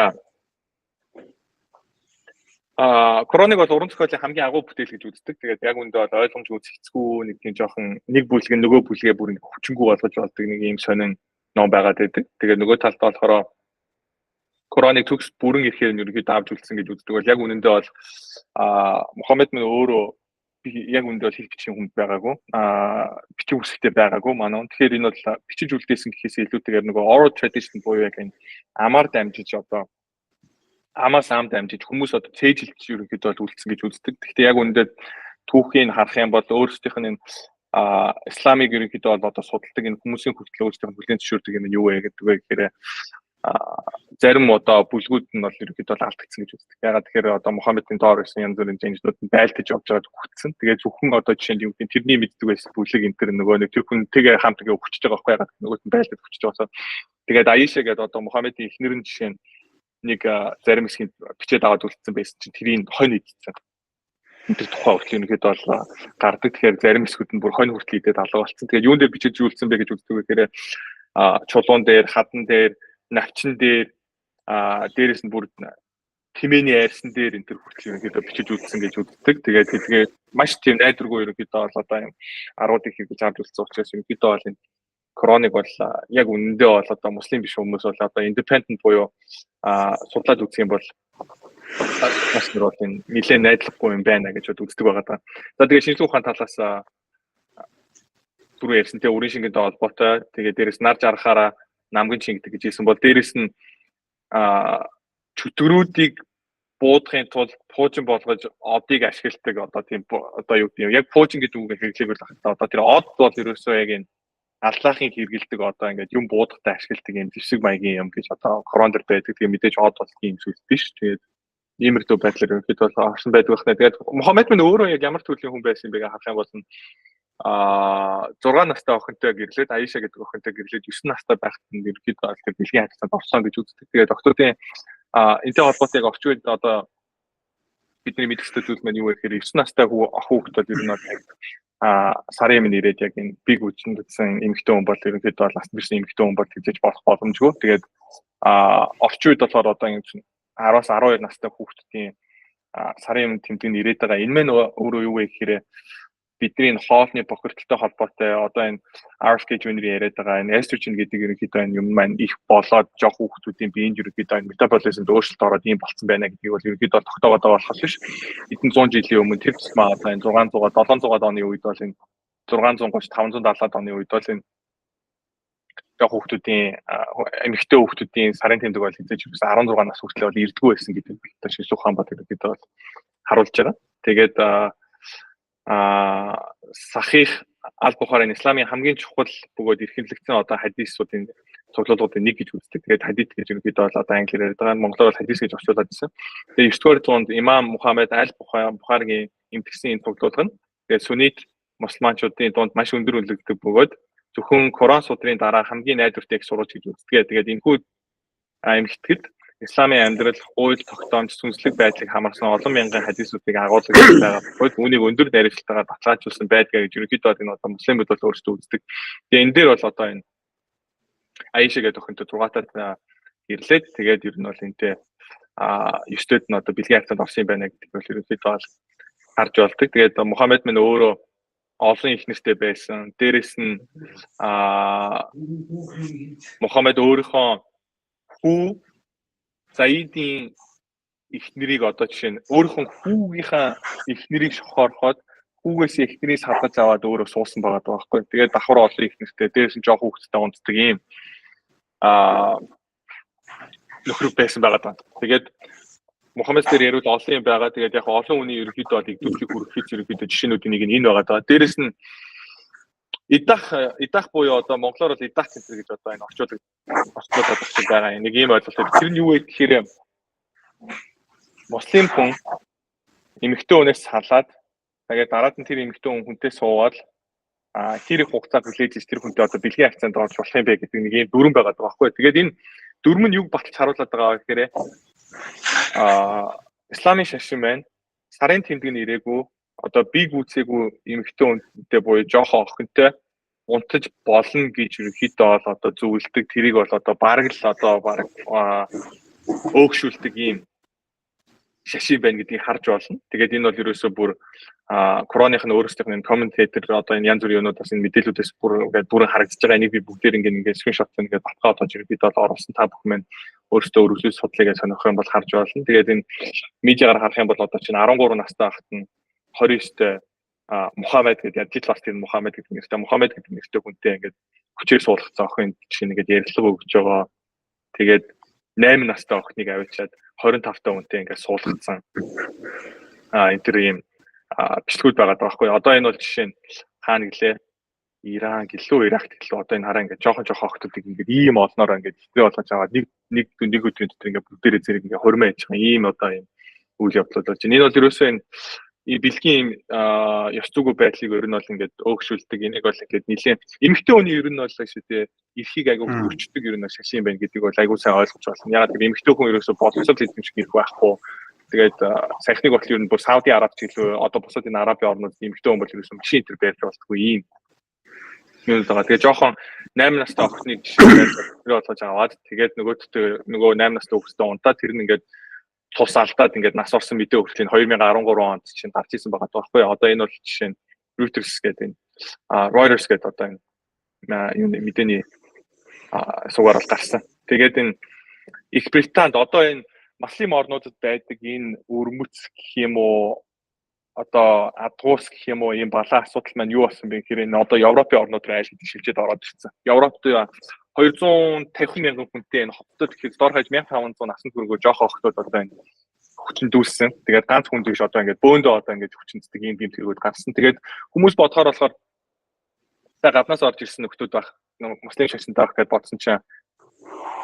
S1: короныг бол уран зохиолын хамгийн агуу бүтээл гэж үздэг. Тэгээд яг үүндээ бол ойлгомж үзэхцгүй нэг тийм жоохон нэг бүлэг нь нөгөө бүлгээ бүр ингэ хүчингү болгож болдог нэг юм сонин ном байгаад байдаг. Тэгээд нөгөө талд болохоор короныг төгс бүрэн ирэхээр ерөнхийдөө авч үлдсэн гэж үздэг. Бол яг үнэндээ бол Мухаммед минь өөрөө яг үндэ бол хэл бичгийн хүнд байгаагүй бичиг үсгтэй байгаагүй манай. Тэгэхээр энэ бол бичиж үлдээсэн гэхээс илүүтэйгээр нөгөө oral tradition буюу яг энэ амаар дамжиж одоо амаас ам дамжиж хүмүүс одоо цээжилж ерөнхийдөө бол үлдсэн гэж үздэг. Гэхдээ яг үндэ түүхийг харах юм бол өөрсдийнх нь энэ исламыг ерөнхийдөө бол одоо судалдаг энэ хүмүүсийн хүртэл өөрсдийнх нь бүлээн зөвшөөрдөг юм юу вэ гэдэг вэ гэхээр зарим одоо бүлгүүд нь бол ерөнхийдөө алдагдсан гэж үздэг. Ягаад тэгэхээр одоо Мухаммедийн доор ирсэн янз бүрийн зэнжнүүд нь байлдаж явж байгаад хүчсэн. Тэгээд зөвхөн одоо жишээ нь юу гэдэг тэрний мэддэг байсан бүлэг энэ төр нөгөө нэг тэр хүнтэйгээ хамт ингээ хүчж байгаа байхгүй ягаад нөгөөт нь байлдаж хүчж байгаасаа. Тэгээд Аиша гэдэг одоо Мухаммедийн эхнэр нь жишээ нь нэг зарим хэсгийг бичээд аваад үлдсэн байсан чинь тэрийг хонь идсэн. Тэр тухай хүртэл ерөнхийдөө бол гардаг. Тэгэхээр зарим хэсгүүд нь бүр хонь хүртэл идээд алга болсон. Тэгээд юун дээр бичиж үлдсэн бэ гэж үздэг гэхээр чулуун дээр, хадан дээр, навчин дээр дээрээс нь бүр тэмээний айрсан дээр энэ төр хүртэл ерөнхийдөө бичиж үлдсэн гэж үздэг. Тэгээд маш тийм найдваргүй ерөнхийдөө бол одоо юм аруудыг хийж авч үлдсэн учраас ерөнхийдөө бол энэ короныг бол яг үнэндээ бол одоо муслим биш хүмүүс бол одоо independent буюу судлаад үзэх юм бол бас нэг бол энэ нэлээд найдлахгүй юм байна гэж үздэг байгаа даа. За тэгээд шинжлэх ухааны талаас түрүү ярьсантэй өрийн шингээнтэй холбоотой тэгээд дээрээс нар жаргахаараа намгын чингдэг гэж хэлсэн бол дээрээс нь чөтгөрүүдийг буудахын тулд пуужин болгож одыг ашигладаг одоо тийм одоо юу гэдэг юм яг пуужин гэдэг үг хэрэглээг л ахта одоо тэр од бол ерөөсөө яг энэ аллахын хэрэгэлдэг одоо ингээд юм буудахтай ашигладаг юм зэвсэг маягийн юм гэж одоо корон дэр байдаг. Тэгээ мэдээж од бол тийм зүйл биш. Тэгээд иймэрхүү байдлаар ерөнхийдөө бол орсон байдаг байна. Тэгээд Мухаммед минь өөрөө яг ямар төрлийн хүн байсан бэ гэж харах юм бол 6 настай охинтой гэрлээд Аиша гэдэг охинтой гэрлээд 9 настай байхад нь ерөнхийдөө бол тэр бэлгийн хацаанд орсон гэж үздэг. Тэгээд охтуудын энэтэй холбоотой яг орчин үед одоо бидний мэдэх зүйл маань юу вэ гэхээр 9 настай хүүхэд бол ер нь сарын минь ирээд яг энэ биг үчиндсэн эмэгтэй хүн бол ерөнхийдөө бол насны бирсэн эмэгтэй хүн бол тэгж болох боломжгүй. Тэгээд орчин үед болохоор одоо ингэ 10-аас 12 настай хүүхдүүдийн сарын тэмдэгт ирээд байгаа. Энэ мань өөрөө юу вэ гэхээр бидний хоолны бохирдолтой холбоотой одоо энэ RFK Jr яриад байгаа энэ estrogen гэдэг ерөнхийдөө энэ юм маань их болоод жоох хүүхдүүдийн биеинд ерөнхийдөө энэ метаболизмд өөрчлөлт ороод ийм болцсон байна гэдгийг бол ерөнхийдөө тогтоогоод байгаа болохоос биш. Эдэн 100 жилийн өмнө тэр тусмаа одоо энэ 600 700 оны үед бол энэ 630 570 оны үед бол энэ жоох хүүхдүүдийн эмэгтэй хүүхдүүдийн сарын тэмдэг бол хэзээ ч 16 нас хүртэл бол ирдэггүй байсан гэдэг нь шинжлэх ухаан бод ерөнхийдөө бол харуулж байгаа. Тэгээд сахих аль-Бухарын исламын хамгийн чухал бөгөөд эрхэмлэгдсэн одоо хадисуудын цуглуулгуудын нэг гэж үздэг. Тэгээд хадис гэж ерөнхийдөө бол одоо англиар ярьдаг. Монголоор бол хадис гэж орчуулад байсан. Тэгээд 9-р зуунд Имам Мухаммед аль-Бухаригийн эмтгсэн энэ цуглуулга нь тэгээд сүннит мусульманчуудын дунд маш өндөр үнэлэгддэг бөгөөд зөвхөн Коран судрын дараа хамгийн найдвартай их сурвалж гэж үздэг. Тэгээд энэхүү эмгэгтгэд исламын амьдрал, хууль, тогтоомж, сүнслэг байдлыг хамарсан олон мянган хадисуудыг агуулдаг байгаа. Хойд үүнийг өндөр найрагчтайгаар баталгаажуулсан байдгаа гэж ерөнхийдөө энэ одоо муслимууд бол өөрсдөө үздэг. Тэгээ энэ дээр бол одоо энэ Аиша гэдэг охинтой 6-таад ирлээд тэгээд ер нь бол энтэй 9-д нь одоо бэлгийн хацаанд орсон юм байна гэдэг бол ерөнхийдөө бол харж болдог. Тэгээд Мухаммед минь өөрөө олон их нэртэй байсан. Дээрээс нь Мухаммед өөрийнхөө хүү Заидийн эхнэрийг одоо жишээ нь өөрийнхөө хүүгийнхаа эхнэрийг шохоорхоод хүүгээс эхнэрийг салгаж аваад өөрөө суусан байгаа байхгүй. Тэгээд давхар олон эхнэртэй дээрээс нь жоох хүүхэдтэй унтдаг юм нөхөр байсан байгаа даа. Тэгээд Мухаммед дээр ярил олон юм байгаа. Тэгээд яг олон хүний ерөнхийдөө бол игдүүлэх хүрхийц ерөнхийдөө жишээнүүдийн нэг нь энэ байгаа даа. Дээрээс нь идах буюу одоо монголоор бол идах центр гэж одоо энэ орчуулдаг байгаа нэг ийм ойлголт. Тэр нь юу вэ гэхээр муслим хүн эмэгтэй хүнээс салаад тэгээд дараад нь тэр эмэгтэй хүн хүнтэй суугаад хэр их хугацаа хүлээж ич тэр хүнтэй одоо бэлгийн акцент орж болох юм бэ гэдэг нэг юм дүрэн байгаа байхгүй. Тэгээд энэ дүрм нь юг баталж харуулдаг байгаа гэхээр исламын шашин байна. Сарын тэмдэг нь ирээгүй. Одоо би гүцээгүй эмэгтэй хүнтэй буюу жоохон охинтой унтаж болно гэж ерөнхийдөө бол одоо зөвлөдөг. Тэрийг бол одоо бараг өөгшүүлдэг юм шашин байна гэдгийг харж болно. Тэгээд энэ бол ерөөсөө бүр Короных нь өөрсдийнх нь комментатор одоо энэ янз бүрийн юмудаас энэ мэдээлүүдээс бүр ингээд бүрэн харагдаж байгаа. Энийг би бүгдээр ингээд скриншот ингээд батгаа одоо ерөнхийдөө оруулсан та бүхэн маань өөрсдөө өргөжлөл судлаагаа сонирхох юм бол харж болно. Тэгээд энэ медиагаар харах юм бол одоо чинь 13 настай хат нь 29-т Мухаммед гэдэг титул артист Мухаммед гэдэг нэртэй Мухаммед гэдэг нэртэй хүнтэй ингээд хүчээр суулгацсан охин чинь ингээд ярилцлага өгж байгаа. Тэгээд 8 настай охиныг авчиад 25 та хүнтэй ингээд суулгацсан. Энэ төр ийм бичлэгүүд байгаа байхгүй. Одоо энэ бол жишээ нь хаана гэлээ Иран гэлөө Ирак гэлөө одоо энэ хараа ингээд жоохон охтуудыг ингээд ийм олноор ингээд хэвээ болгож аваад нэг өдрийн дотор ингээд бүгдээрээ зэрэг ингээд хормоо яж байгаа ийм одоо ийм үйл явдлууд болж байна. Энэ бол ерөөсөө энэ бэлгийн ёс зүгөө байдлыг ер нь бол ингээд өөгшүүлдэг. Энийг бол ингээд нэлээд эмэгтэй хүний ер нь бол шүү дээ эрхийг айгүй хөрчдөг ер нь шашин байна гэдгийг бол айгүй сайн ойлгож байна. Ягаад гэвэл эмэгтэй хүн ерөөсөө боловсрол эзэмших гэх байхгүй. Тэгээд саяхныг бол ер нь бүр Сауди Арабч гэлөө одоо бусад энэ Арабын орнууд эмэгтэй хүн бол ерөөсөө машин энэ төр байж болтгүй ийм юм байгаа. Тэгээд жоохон 8 настай охиныг жишээ болгож аваад тэгээд нөгөө 8 настай хүүхдээ унтаад тэр нь ингээд тус алдаад ингээд нас орсон мэдээ хүртэл 2013 онд чинь гарч ирсэн байгаа байхгүй. Одоо энэ бол жишээ нь Reuters гэдэг энэ Reuters гэдэг одоо энэ мэдээний сугаар бол гарсан. Тэгээд энэ Их Британд одоо энэ маслим орнуудад байдаг энэ өрмөц гэх юм уу одоо адгуус гэх юм уу ийм балаа асуудал маань юу болсон бэ гэхээр энэ одоо Европын орнууд руу айл хэдийн шилжээд ороод ирсэн. Европт 250 мянган хүнтэй энэ хотод гэхэд дор хаяж 1500 насанд хүргөө жоохоо охтууд одоо энэ хүчин дүүссэн. Тэгээд ганц хүн дэвш одоо ингээд бөөндөө одоо ингээд хүчнэцдэг ийм тэргүүд гарсан. Тэгээд хүмүүс бодохоор болохоор гаднаас орж ирсэн нөхдүүд байх муслим шашинтай байх гэж бодсон чинь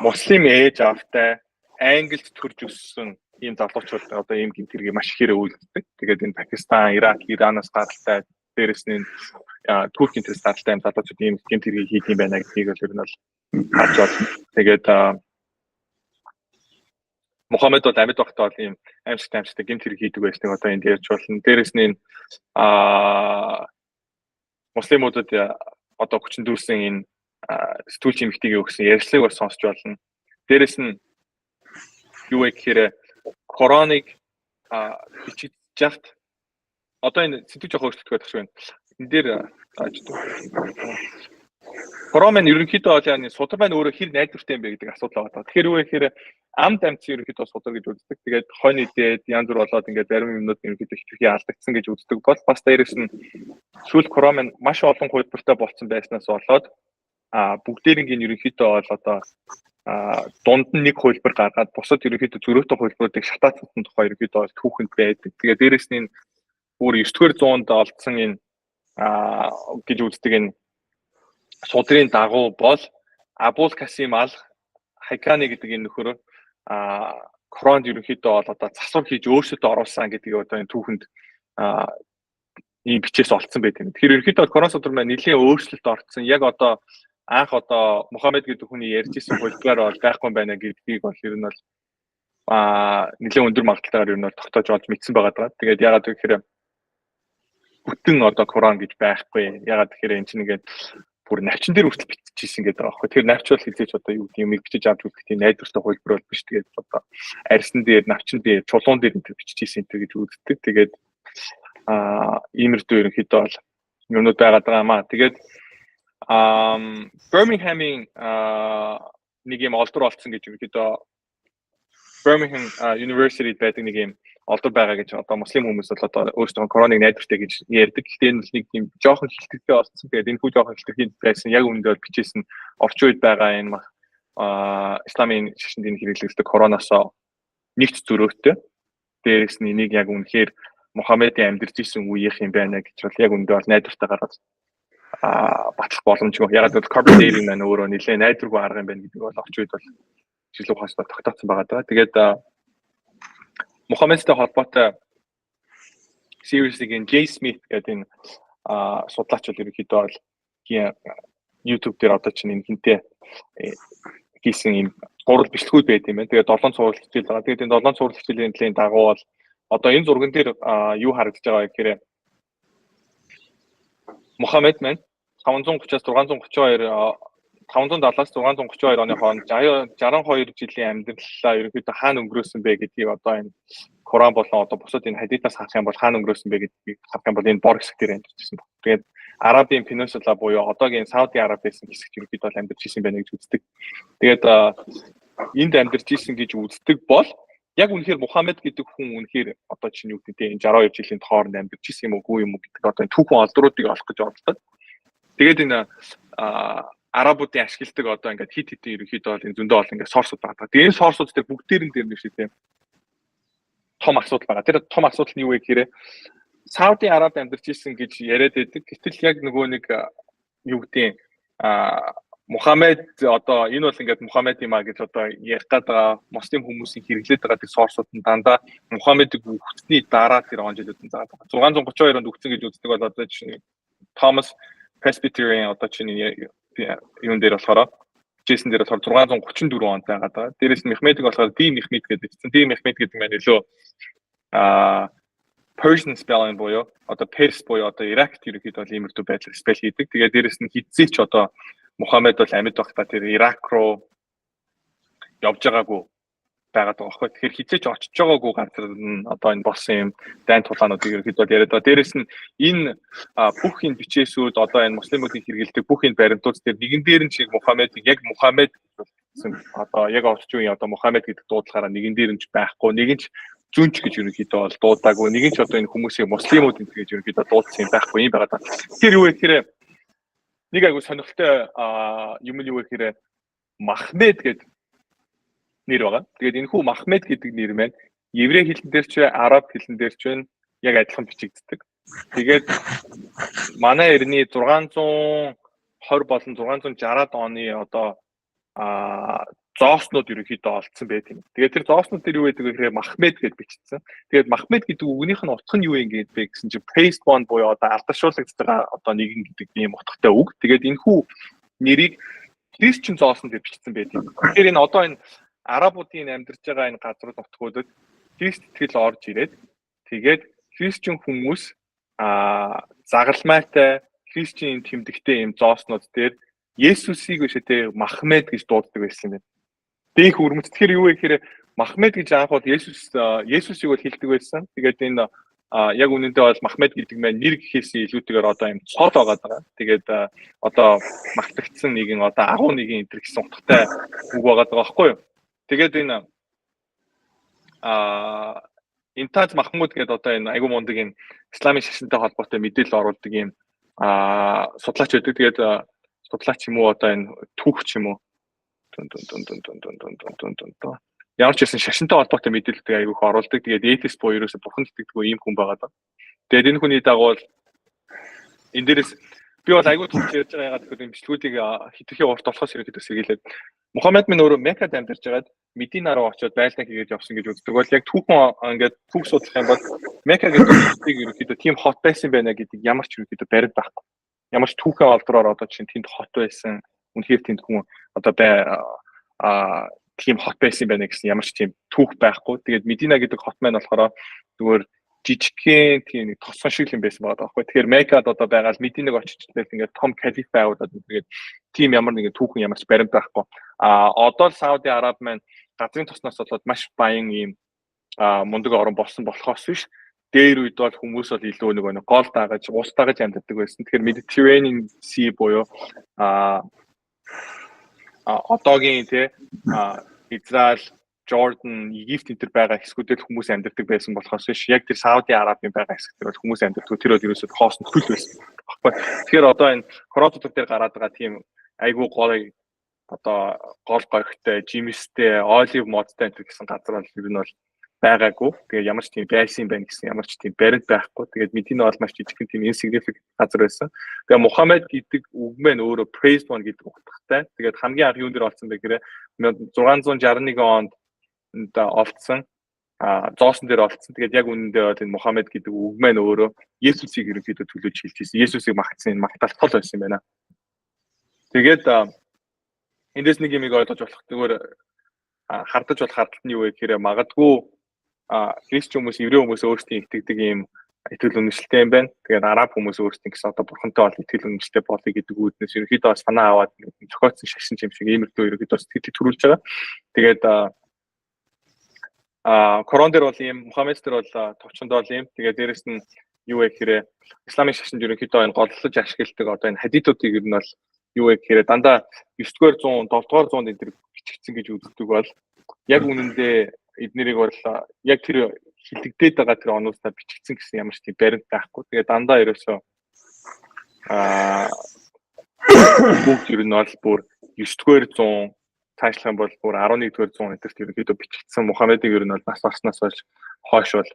S1: муслим ээж автай Англид төрж өссөн ийм залуучууд одоо ийм гэмтэргийг маш ихээр үйлддэг. Тэгээд энэ Пакистан, Ирак, Иранаас гаралтай дээрэс нь Туркийн төс гаралтай юм залуучууд ийм гэмтэргийг хийх юм байна гэдгийг л ер нь бол харж байна. Тэгээд Мухаммед бол амьд байхдаа ийм аимшигтай гэмтэрэг хийдэг байсныг одоо энд ярьж болно. Дээрэс нь муслимуудад одоо хүчин дүүрсэн энэ сэтгүүлч эмэгтэйгээ өгсөн ярилцлагыг бас сонсч болно. Дээрэс нь юу гэхээр короныг бичиж яхад одоо энэ сэтгэж явах өөрчлөлт байдаг шүү. Энэ дээр корон маань ерөнхийдөө бол яа судар маань өөрөө хэр найдвартай юм бэ гэдэг асуудал байгаа. Тэгэхээр юу гэхээр амд амьцсан ерөнхийдөө судар гэж үздэг. Тэгээд хойно идээд янз бүр болоод ингээд зарим юмнууд ерөнхийдөө хитрхи алдагдсан гэж үздэг бол бас дээрэс нь сүүл корон маань маш олон хувилбартай болсон байснаас болоод бүгдээрийн ерөнхийдөө бол одоо дунд нь нэг хувилбар гаргаад бусад ерөнхийдөө зөрөөтэй хувилбаруудыг шатаацсан тухай ерөнхийдөө бол түүхэнд байдаг. Тэгээд дээрэс нь бүр 9-р зуунд олдсон энэ гэж үздэг энэ судрын дагуу бол Абул Касим ал Хайкани гэдэг энэ нөхөр Коронд ерөнхийдөө бол одоо засвар хийж өөрсдөө оруулсан гэдгийг одоо энэ түүхэнд ийм бичээс олцсон байдаг юм. Тэгэхээр ерөнхийдөө Корон судар маань нэлийн өөрчлөлт орцсон. Яг одоо анх одоо Мухаммед гэдэг хүний ярьж исэн хувилбараар бол байхгүй байна гэдгийг бол ер нь бол нэлийн өндөр магадaltaгаар ер нь бол тогтоож олж мэдсэн байгаа даа. Тэгээд ягаад гэхээр бүтэн одоо Коран гэж байхгүй. Ягаад гэхээр энэ чинь ингээд бүр навчин дээр хүртэл биччихсэн гэдэг байгаа байхгүй. Тэр навч бол хизээч одоо юу гэдэг юм бичиж авч үзэх тийм найдвартай хувилбар бол биш. Тэгээд одоо арьсан дээр, навчин дээр, чулуун дээр энэ биччихсэн гэж үздэг. Тэгээд иймэрдүү ерөнхийдөө бол юмнууд байгаад байгаа маа. Тэгээд Birmingham-ийн нэг юм олдор олцсон гэж ерөнхийдөө Birmingham University байдаг нэг юм олдор байгаа гэж одоо муслим хүмүүс бол одоо өөрсдөө короныг найдвартай гэж ярьдаг. Гэхдээ энэ нэг юм жоохон хилтгэлтэй олцсон. Тэгээд энэ хүү жоохон хилтгэл байсан. Яг үүндээ бол бичсэн орчин үед байгаа энэ исламын шашинд энэ хэрэглэгддэг короноос нэгт зөрөөтэй. Дээрээс нь энийг яг үнэхээр Мухаммедийн амьдарч исэн үеийнх юм байна гэж бол яг үүндээ бол найдвартай гараад батлах боломжгүй. Яг л carbon dating маань өөрөө нэлээд найдваргүй арга юм байна гэдэг бол орчин үед бол шилүү хасаа тогтооцсон байгаа даа. Тэгээд Мухаммедтэй холбоотой series-ийн Jay Smith гэдэг энэ судлаачид ерөнхийдөө бол YouTube дээр одоо чинь энэ хинтээ хийсэн юм зураг бичлэгүүд байт юм байна. Тэгээд 7 цуврал хичээл байгаа. Тэгээд энэ 7 цуврал хичээлийн дагуу бол одоо энэ зурган дээр юу харагдаж байгаа гэхээр Мухаммед маань 530-аас 632 оны хооронд 62 жилийн амьдралаа ерөнхийдөө хаана өнгөрөөсөн бэ гэдгийг одоо энэ Коран болон одоо бусад энэ хадисаас харах юм бол хаана өнгөрөөсөн бэ гэдгийг харах юм бол энэ бор хэсэг дээр амьдарчсан байна. Тэгээд Арабын Peninsula буюу одоогийн Сауди Араб байсан хэсэгт ерөнхийдөө амьдарч ирсэн байна гэж үздэг. Тэгээд энд амьдарч ирсэн гэж үздэг бол яг үнэхээр Мухаммед гэдэг хүн үнэхээр одоо чинь юу гэдэг энэ 62 жилийн хооронд амьдарч ирсэн юм уу юм уу гэдэг одоо энэ түүхэн олдруудыг олох гэж бодлоо. Тэгээд энэ арабуудын ашигладаг одоо ингээд хит хитэн ерөнхийдөө бол энэ зөндөө бол ингээд сорсууд байгаа. Тэгээд энэ сорсууд дээр бүгдээрэн дээр нэг шийдээ том асуудал байгаа. Тэр том асуудал нь юу вэ гэхээр Сауди Араб амьдарч ирсэн гэж яриад байдаг. Гэтэл яг нөгөө нэг юу гэдэг Мухаммед одоо энэ бол ингээд Мухаммед юм а гэж одоо ярих гэдэг муслим хүмүүсийн хэрэглээд байгаа тэр сорсууд нь дандаа Мухаммедийг үхсний дараа тэр он жилүүд нь заадаг. 632 онд үхсэн гэж үздэг бол одоо чинь Thomas Presbyterian одоо чинь юун дээр болохоор Джейсон дээр болохоор 634 онд байгаад байгаа. Дээрээс нь Мехмедийг болохоор Ди Мехмед гэдэг чинь Ди Мехмед гэдэг маань илүү Persian spelling буюу одоо Перс буюу одоо Иракт ерөнхийдөө иймэрхүү байдлаар спел хийдэг. Тэгээд дээрээс нь хизээ ч одоо Мухаммед бол амьд байхдаа тэр Ирак руу явж байгаагүй байгаад байгаа байхгүй. Тэгэхээр хизээ ч очиж байгаагүй газар нь одоо энэ болсон юм дайн тулаануудыг ерөнхийдөө яриад байгаа. Дээрээс нь энэ бүх энэ бичээсүүд одоо энэ муслимуудын хэрэгэлдэг бүх энэ баримтууд дээр нэгэн дээр нь чиг Мухаммедийг яг Мухаммед гэсэн одоо яг орчин үеийн одоо Мухаммед гэдэг дуудлагаараа нэгэн дээр нь ч байхгүй. Нэгэн ч зүнч гэж ерөнхийдөө бол дуудаагүй. Нэгэн ч одоо энэ хүмүүсийн муслимууд энэ гэж ерөнхийдөө дуудсан юм байхгүй юм байгаа. Тэгэхээр юу вэ гэхээр нэг айгу сонирхолтой юм нь юу вэ гэхээр Махмед гэдэг нэр байгаа. Тэгээд энэ хүү Махмед гэдэг нэр маань еврей хэлэн дээр ч араб хэлэн дээр ч яг адилхан бичигддэг. Тэгээд манай эртний 620 болон 660-ад оны одоо зооснууд ерөнхийдөө олдсон байт юм. Тэгээд тэр зооснууд дээр юу байдаг вэ гэхээр Махмед гэж бичсэн. Тэгээд Махмед гэдэг үгнийх нь утга нь юу юм гээд бэ гэсэн чинь praised one буюу одоо алдаршуулагддаг одоо нэгэн гэдэг ийм утгатай үг. Тэгээд энэ хүү нэрийг Христчин зоосон гэж бичсэн байт юм. Тэгэхээр энэ одоо энэ арабуудын амьдарч байгаа энэ газрууд нутгуудад Христ итгэл орж ирээд тэгээд Христчин хүмүүс загалмайтай Христчин тэмдэгтэй ийм зооснууд дээр Есүсийг бишээ Махмед гэж дууддаг байсан юм байна. Дэх үрмэц тэгэхээр юу вэ гэхээр Махмед гэж анх бол Есүсийг бол хэлдэг байсан. Тэгээд энэ яг үнэндээ бол Махмед гэдэг маань нэр гэхээс илүүтэйгээр одоо юм цол байгаа даа. Тэгээд одоо магтагдсан нэгэн одоо агуу нэгэн энэ гэсэн утгатай үг байгаа даа байхгүй юу? Тэгээд энэ Интаз Махмуд гэдэг одоо энэ айгуу мундаг энэ исламын шашинтай холбоотой мэдээлэл оруулдаг юм судлаач байдаг. Тэгээд судлаач юм уу одоо энэ түүх ч юм уу ямар ч гэсэн шашинтай холбоотой мэдээлэлтэй айгүйх оруулдаг. Тэгээд этис буюу ерөөсө бурхан итгэдэггүй ийм хүн байгаа даа. Тэгээд энэ хүний дагуу энэ дээрээс би бол айгүй төвч ярьж байгаа ягаад гэвэл энэ бичлгүүдийг хитрхи урт болохоос ерөнхийдөө сэргийлээд Мухаммед минь өөрөө Меккад амьдарч байгаад Медина руу очиод байлдаа хийгээд явсан гэж үздэг. Бол яг түүхэн ингээд түүх судлах юм бол Мекка гэдэг зүйлийг ерөнхийдөө тийм хот байсан байна гэдэг ямар ч ерөнхийдөө баримт байхгүй. Ямар ч түүхэн олдроор одоо чинь тэнд хот байсан. Үнэхээр тэнд хүн одоо тийм хот байсан байна гэсэн ямар ч тийм түүх байхгүй. Тэгээд Медина гэдэг хот маань болохоор зүгээр жижигхэн тийм нэг тосгон шиг юм байсан байгаа байхгүй. Тэгэхээр Меккад одоо байгаа л Мединаг очижтэй ингээд том калиф байгуулад тэгээд тийм ямар нэгэн түүхэн ямар ч баримт байхгүй. Одоо Сауди Араб маань газрын тосноос болоод маш баян ийм мундаг орн болсон болохоос биш дээр үед бол хүмүүс бол илүү нэг гол дагаж ус дагаж амьдардаг байсан. Тэгэхээр Mediterranean Sea буюу одоогийн Израиль, Jordan, Египт энэ төр байгаа хэсгүүдэд хүмүүс амьдардаг байсан болохоос биш яг тэр Сауди Арабын байгаа хэсгээр бол хүмүүс амьдардаг. Тэр бол ерөөсөө хоос нөхөл байсан. Тэгэхээр одоо энэ Коротод дээр гараад байгаа тийм айгүй гоё одоо гол гойхтой, жимстэй, олив модтай гэсэн газар бол ер нь бол байгаагүй. Тэгээ ямар ч тийм байсан байна гэсэн ямар ч тийм баримт байхгүй. Тэгээд Медина бол маш жижигхэн тийм insignificant газар байсан. Тэгээ Мухаммед гэдэг үг маань өөрөө praised one гэдэг утгатай. Тэгээд хамгийн анх юун дээр олцсон бэ гэхээр 661 онд олцсон. зоосон дээр олцсон. Тэгээд яг үнэндээ бол энэ Мухаммед гэдэг үг маань өөрөө Есүсийг ерөнхийдөө төлөөж хэлж ирсэн. Есүсийг магтсан энэ магтаал тол байсан юм байна. Тэгээд эндээс нэг юмыг ойлгож болох зүгээр хардаж болох хардтал нь юу вэ гэхээр магадгүй христч хүмүүс, еврей хүмүүс өөрсдийн итгэдэг ийм итгэл үнэмшилтэй юм байна. Тэгээд араб хүмүүс өөрсдийн гэсэн одоо бурхантай бол итгэл үнэмшилтэй болъё гэдэг үүднээс ерөнхийдөө санаа аваад зохиоцсон шашин юм шиг иймэрхүү ерөнхийдөө сэтгэл төрүүлж байгаа. Тэгээд Коран дээр бол ийм, Мухаммед дээр бол товчонд бол ийм. Тэгээд дээрэс нь юу вэ гэхээр исламын шашинд ерөнхийдөө энэ голлож ашигладаг одоо энэ хадитуудыг ер нь бол юу вэ гэхээр дандаа 9-р 100, 7-р 100-д энэ төр бичигдсэн гэж үздэг бол яг үнэндээ эднэрийг бол яг тэр хилэгдээд байгаа тэр онуудаа бичигдсэн гэсэн ямар ч тийм баримт байхгүй. Тэгээд дандаа ерөөсөө бүгд ер нь бол бүр 9-р 100 цаашлах юм бол бүр 11-р 100 эдэрт ерөнхийдөө бичигдсэн Мухаммедийг ер нь бол нас барснаас хойш бол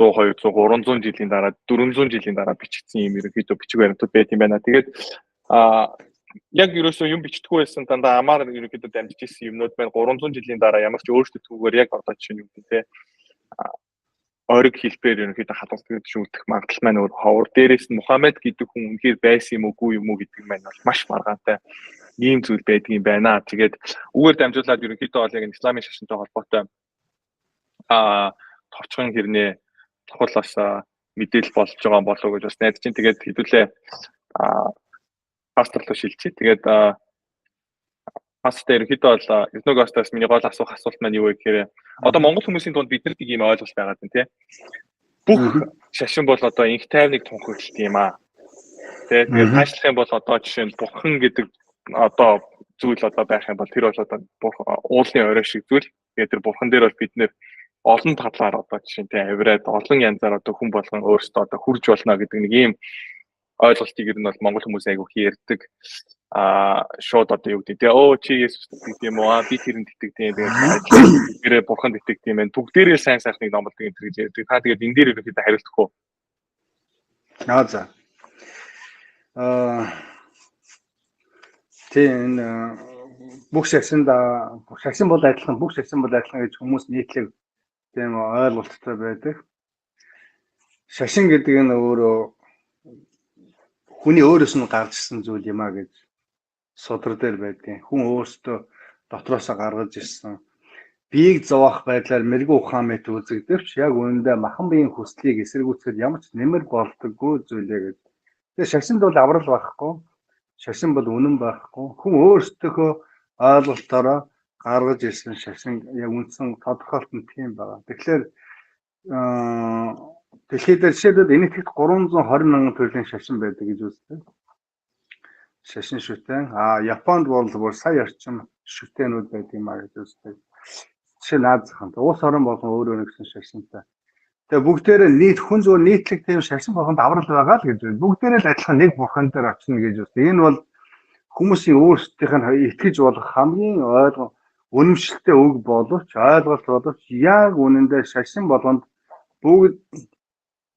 S1: 100, 200, 300 жилийн дараа 400 жилийн дараа бичигдсэн юм ерөнхийдөө бичиг баримтууд байт юм байна. Тэгээд яг ерөөсөө юм бичдэггүй байсан дандаа амаар ерөнхийдөө дамжиж ирсэн юмнууд байна. 300 жилийн дараа ямар ч өөрчлөлтгүйгээр яг одоо жишээ нь юу гэдэг те ориг хэлбэр ерөнхийдөө хадгалдаг гэж үлдэх магадлал маань өөр ховор. Дээрээс нь Мухаммед гэдэг хүн үнэхээр байсан юм уугүй юм уу гэдэг маань бол маш маргаантай ийм зүйл байдаг юм байна. Тэгээд үгээр дамжуулаад ерөнхийдөө бол яг исламын шашинтай холбоотой товчхон хэрнээ чухал бас мэдээлэл болж байгаа болов уу гэж бас найдаж чинь. Тэгээд хэдүүлээ пасторлоо шилжээ. Тэгээд пастор ерөнхийдөө бол этногостаас миний гол асуух асуулт маань юу вэ гэхээр одоо монгол хүмүүсийн дунд бид нар нэг юм ойлголт байгаа юм тий. Бүх шашин бол одоо инх тайвныг тунхаглалт юм аа. Тэгээд хаашлах юм бол одоо жишээ нь бурхан гэдэг одоо зүйл одоо байх юм бол тэр бол одоо уулын орой шиг зүйл. Тэгээд тэр бурхан дээр бол бид нэр олон талаар одоо жишээ нь авираад олон янзаар одоо хүн болгон өөрсдөө одоо хүрж болно гэдэг нэг ийм ойлголтыг ер нь бол монгол хүмүүс айгу хийрдэг. Шууд одоо юу гэдэг чи Есүс гэдэг юм уу? Би тэрэнд итгэдэг юм. Тэгээд тэрээ бурханд итгэдэг юм байна. Бүгдээрээ сайн сайхныг номлодог энэ гэж ярьдаг. Та тэгээд энэ дээр ерөөхдөө хариултахгүй.
S2: За. Тийм бүх шашин бол адилхан гэж хүмүүс нийтлэг тийм ойлголттой байдаг. Шашин гэдэг нь өөрөө хүний өөрөөс нь гарч ирсэн зүйл юм а гэж судар дээр байдгийн. Хүн өөрөөсөө дотроосоо гаргаж ирсэн. Биеийг зовоох байдлаар мэрэгүү ухаан мэт үзэгдэвч яг үүндээ махан биеийн хүслийг эсэргүүцэхэд ямар ч нэмэр болдоггүй зүйлээ гэж. Тэгээ шашинд бол аврал байхгүй. Шашин бол үнэн байхгүй. Хүн өөрсдөө ойлголтоороо гаргаж ирсэн шашин яг үндсэн тодорхойлт нь тийм байна. Тэгэхээр дэлхийд жишээлбэл энэ ихэд 320 мянган төрлийн шашин байдаг гэж үздэг. Шашин шүтэн. Японд бол бүр сая орчим шүтэнүүд байдаг юм а гэж үздэг. Жишээ нь Аз хаан. Улс орон болгон өөр гэсэн шашинтай. Тэгээ бүгдээрээ нийт хүн зөв нийтлэг тийм шашин болгонд аврал байгаа л гэж байна. Бүгдээрээ л адилхан нэг бурхан дээр очино гэж үздэг. Энэ бол хүмүүсийн өөрсдийнх нь итгэж болох хамгийн үнэмшилтэй үг боловч ойлголт боловч яг үнэндээ шашин болгонд бүгд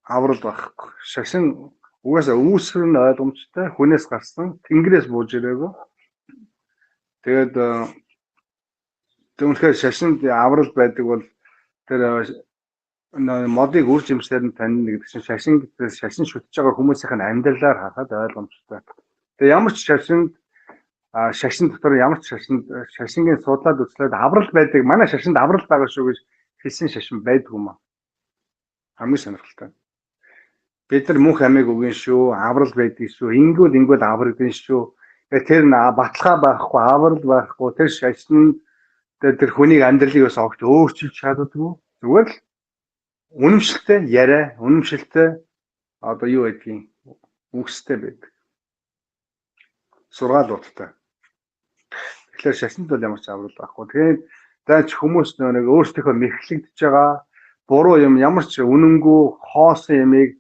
S2: аврал байхгүй. Шашин угаасаа үүсгэр нь ойлгомжтой, хүнээс гарсан, тэнгэрээс бууж ирээгүй. Тэгээд түүнхээр шашинд аврал байдаг бол тэр модыг үр жимсээр нь таньна гэдэг чинь шашин шүтж байгаа хүмүүсийн амьдралаар харахад ойлгомжтой. Тэгээ ямар ч шашин дотор ямар ч шашингийн судлаад үзлээд аврал байдаг. Манай шашинд аврал байгаа шүү гэж хэлсэн шашин байдгүй юм аа. Хамгийн сонирхолтой. Бид нар мөнх амиг үгэн шүү, аврал байдаг шүү, ингүүл аврагдсан шүү. Тэр баталгаа байхгүй, аврал байхгүй, тэр шашин тэр хүнийг амьдралыг бас огт өөрчилж чаддаггүй. Зүгээр л үнэмшилтэй яриа, үнэмшилтэй одоо юу байдгийг үгстэй байдаг. Сургаалуудтай. Тэгэхээр шашинд бол ямар ч аврал байхгүй. Тэгээд даач хүмүүс нэг өөрсдийнхөө мэхлэгдэж байгаа буруу юм ямар ч үнэнгүй хоосон ямыг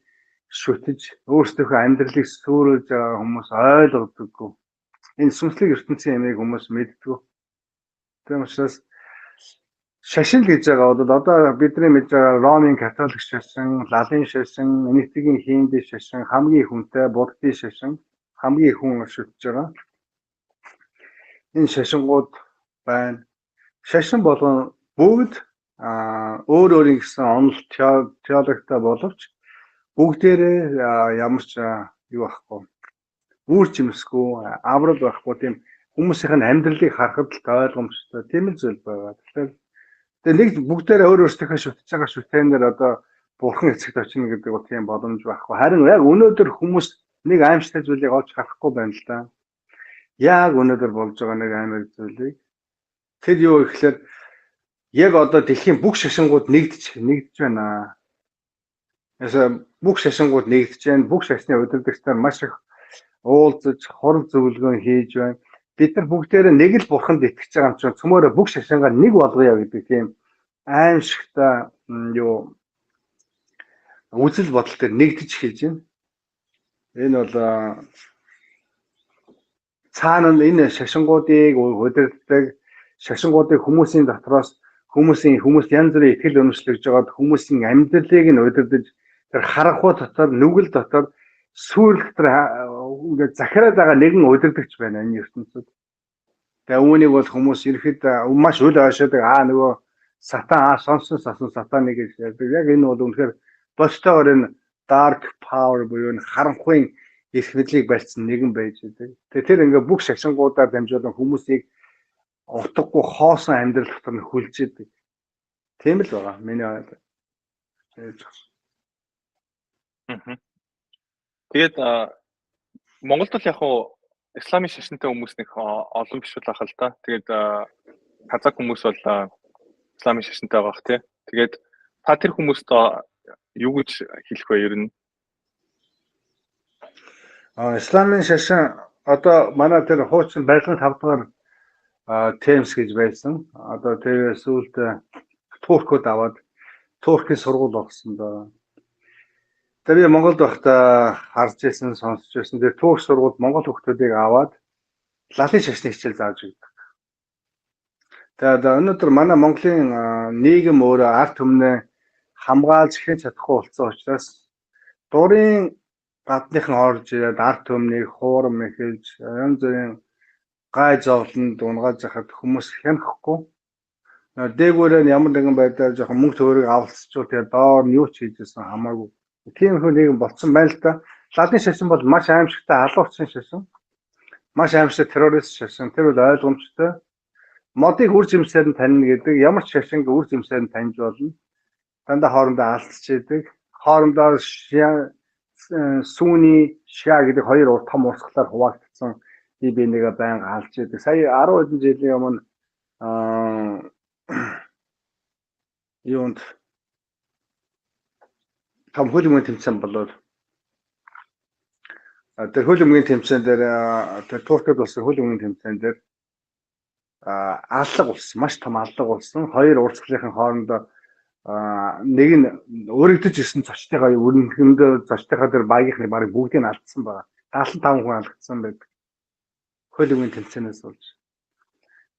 S2: шүтэж өөрсдийнхөө амьдралыг сүрүүлж байгаа хүмүүс ойлгодоггүй. Энэ сүнслэг ертөнцийн ямыг хүмүүс мэддэг. Тийм учраас шашин гэж байгаа бол одоо бидний мэдж байгаа Ромын католик шашин, лалын шашин, энэтхэгийн хинди шашин, хамгийн хүнтэй буддийн шашин, хамгийн хүн шүтж байгаа. Энэ шашингууд байна. Шашин болгон бүгд өөр гэсэн онол теологтой боловч бүгдээрээ ямар ч юу ахгүй үр жимсгүй аврал байхгүй тийм хүмүүсийн амьдралыг харахад л ойлгомжтой тийм л зүйл байгаа. Тэгэхээр нэг бүгдээрээ өөр өөрсдийнхөө шүтж байгаа шүтэнээр одоо бурхан эцэгт очино гэдэг бол тийм боломж байхгүй. Харин яг өнөөдөр хүмүүс нэг аимшигтай зүйлийг олж харахгүй байна л да. Яг өнөөдөр болж байгаа нэг аймаг зүйлийг тэр юу гэхээр яг одоо дэлхийн бүх шашингууд нэгдэж байна. Ясаа бүх шашингууд нэгдэж байна. Бүх шашны удирдагчдаар маш их уулзаж, хурал зөвлөгөө хийж байна. Бид нар бүгдээрээ нэг л бурханд итгэж байгаа юм чинь цөмөөрөө бүх шашингаа нэг болгоё гэдэг тийм аимшигтай юу үзэл бодол төр нэгдэж эхэлж байна. Энэ бол цаана энэ шашингуудыг удирддаг шашингуудыг хүмүүсийн дотроос хүмүүс янз бүрийн итгэл үнэмшлэгж байгаад хүмүүсийн амьдралыг нь удирдах тэр харахуй дотор нүгэл дотор сүйрэл дотор ингээд захираад байгаа нэгэн удирдагч байна энэ ертөнцид. Тэгээ үүнийг бол хүмүүс ирэхэд маш үл ойшоодаг нөгөө сатан сонсон сатаныг гэж ярьдаг. Яг энэ бол үнэхээр бочтойгоор энэ dark power буюу харанхуйн их мэдлийг барьсан нэгэн байж байдаг. Тэгээ тэр ингээд бүх шашингуудаар дамжуулан хүмүүсийг утгагүй хоосон амьдрал дотор нь хүлж идэг. Тийм л байгаа. Миний ойлголт.
S1: Тэгээд Монголд л яг хуу исламын шашинтай хүмүүс нэг олон биш л ахал та. Тэгээд казак хүмүүс бол исламын шашинтай байгаа тий. Тэгээд та тэр хүмүүст юу гэж хэлэх вэ ер нь?
S2: Исламын шашин одоо манай тэр хуучин барилгын 5 дугаар Темс гэж байсан. Одоо тэгээ сүүлд туркууд аваад туркийн сургууль олсон доо. Тэгээ би Монголд байхдаа харж ирсэн, сонсч ирсэн. Тэр турк сургууль Монгол хүүхдүүдийг аваад латын шашны хичээл зааж өгдөг. Тэгээд өнөөдөр манай Монголын нийгэм өөрөө ард түмнээ хамгаалж хийж чадахгүй болсон учраас дурын гадныхан орж ирээд ард түмнийг хуурам эхэлж янз бүрийн гай зовлонд унгааж хахад хүмүүс хянахгүй. Дээгүүрээ ямар нэгэн байдлаар жоохон мөнгө төгрөг авалцчихвал тэгээ доор нь юу ч хийжсэн хамаагүй. Тийм их нэгэн болцсон байна л да. Латын шашин бол маш аимшигтай халуурчин шашин. Маш аимшигтай террорист шашин. Тэр бол ойлгомжтой. Модыг үр жимсээр нь таньна гэдэг ямар ч шашинг үр жимсээр нь таньж болно. Дандаа хоорондоо алдчихийдэг. Хоорондоо сүүний шиа гэдэг хоёр том урсгалаар хуваагдсан бинийгээ байнга алж идэг. Сая 10 хэдэн жилийн өмнө юунд том хөлбөмбөгийн тэмцээн болоод тэр хөлбөмбөгийн тэмцээн дээр тэр Туркид болсон хөлбөмбөгийн тэмцээн дээр аллаг болсон. Маш том аллаг болсон. Хоёр урсгалын хоорондоо нэг нь өргөдөж ирсэн зочдынхаа өрнөндөө зочдынхаа тэр багийнхны барыг бүгдийг нь алдсан байна. 75 хүн алдсан байдаг. Хөлбөмбөгийн тэмцээнээс болж.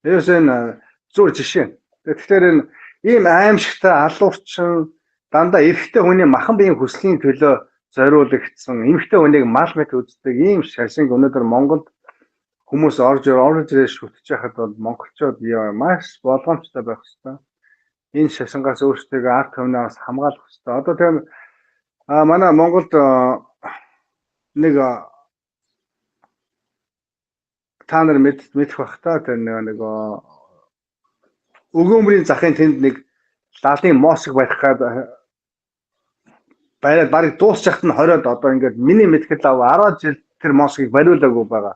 S2: Тэрс энэ зур жишээ. Тэгэхээр энэ ийм аимшигтай алуурчин дандаа эрэгтэй хүний махан биеийн хүслийн төлөө зориулагдсан эмэгтэй хүнийг мал мэт үздэг ийм шашинг өнөөдөр Монголд хүмүүс орж ирээд шүтж яхад бол монголчууд маш болгоомжтой байх хэрэгтэй. Энэ шашингаас өөрсдөө ард түмнээс хамгаалах хэрэгтэй. Одоо тийм манай Монголд нэг та нар мэдэх бах та тэр нэг өгөөмрийн захын тэнд нэг лалын моск барих гээд байраад барыг дуусчихт нь 20-од одоо ингээд миний мэдхэд 10 жил тэр москийг бариулаагүй байгаа.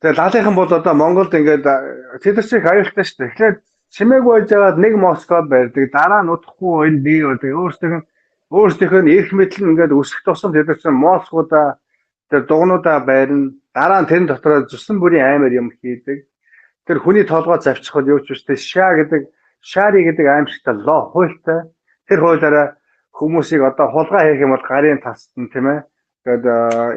S2: Тэгээ лалынхан бол одоо Монголд ингээд тэд нар шиг аюултай шүү дээ. Тэгэхээр чимээг байж байгаад нэг москод барьдаг. Дараа нь удахгүй энэ бий болдог. Өөрсдийнх нь эрх мэдэл нь ингээд өсөх тусам тэд нар чинь москуудаа тэр дугнуудаа байрна. Дараа нь тэрэн дотроо зүсэн бүрийн аймаар юм хийдэг. Тэр хүний толгой завчихвал юу ч биш тэ шари гэдэг аимшигтай лоо хуультай. Тэр хуулиараа хүмүүсийг одоо хулгай хийх юм бол гарын таст нь тийм ээ. Тэгээд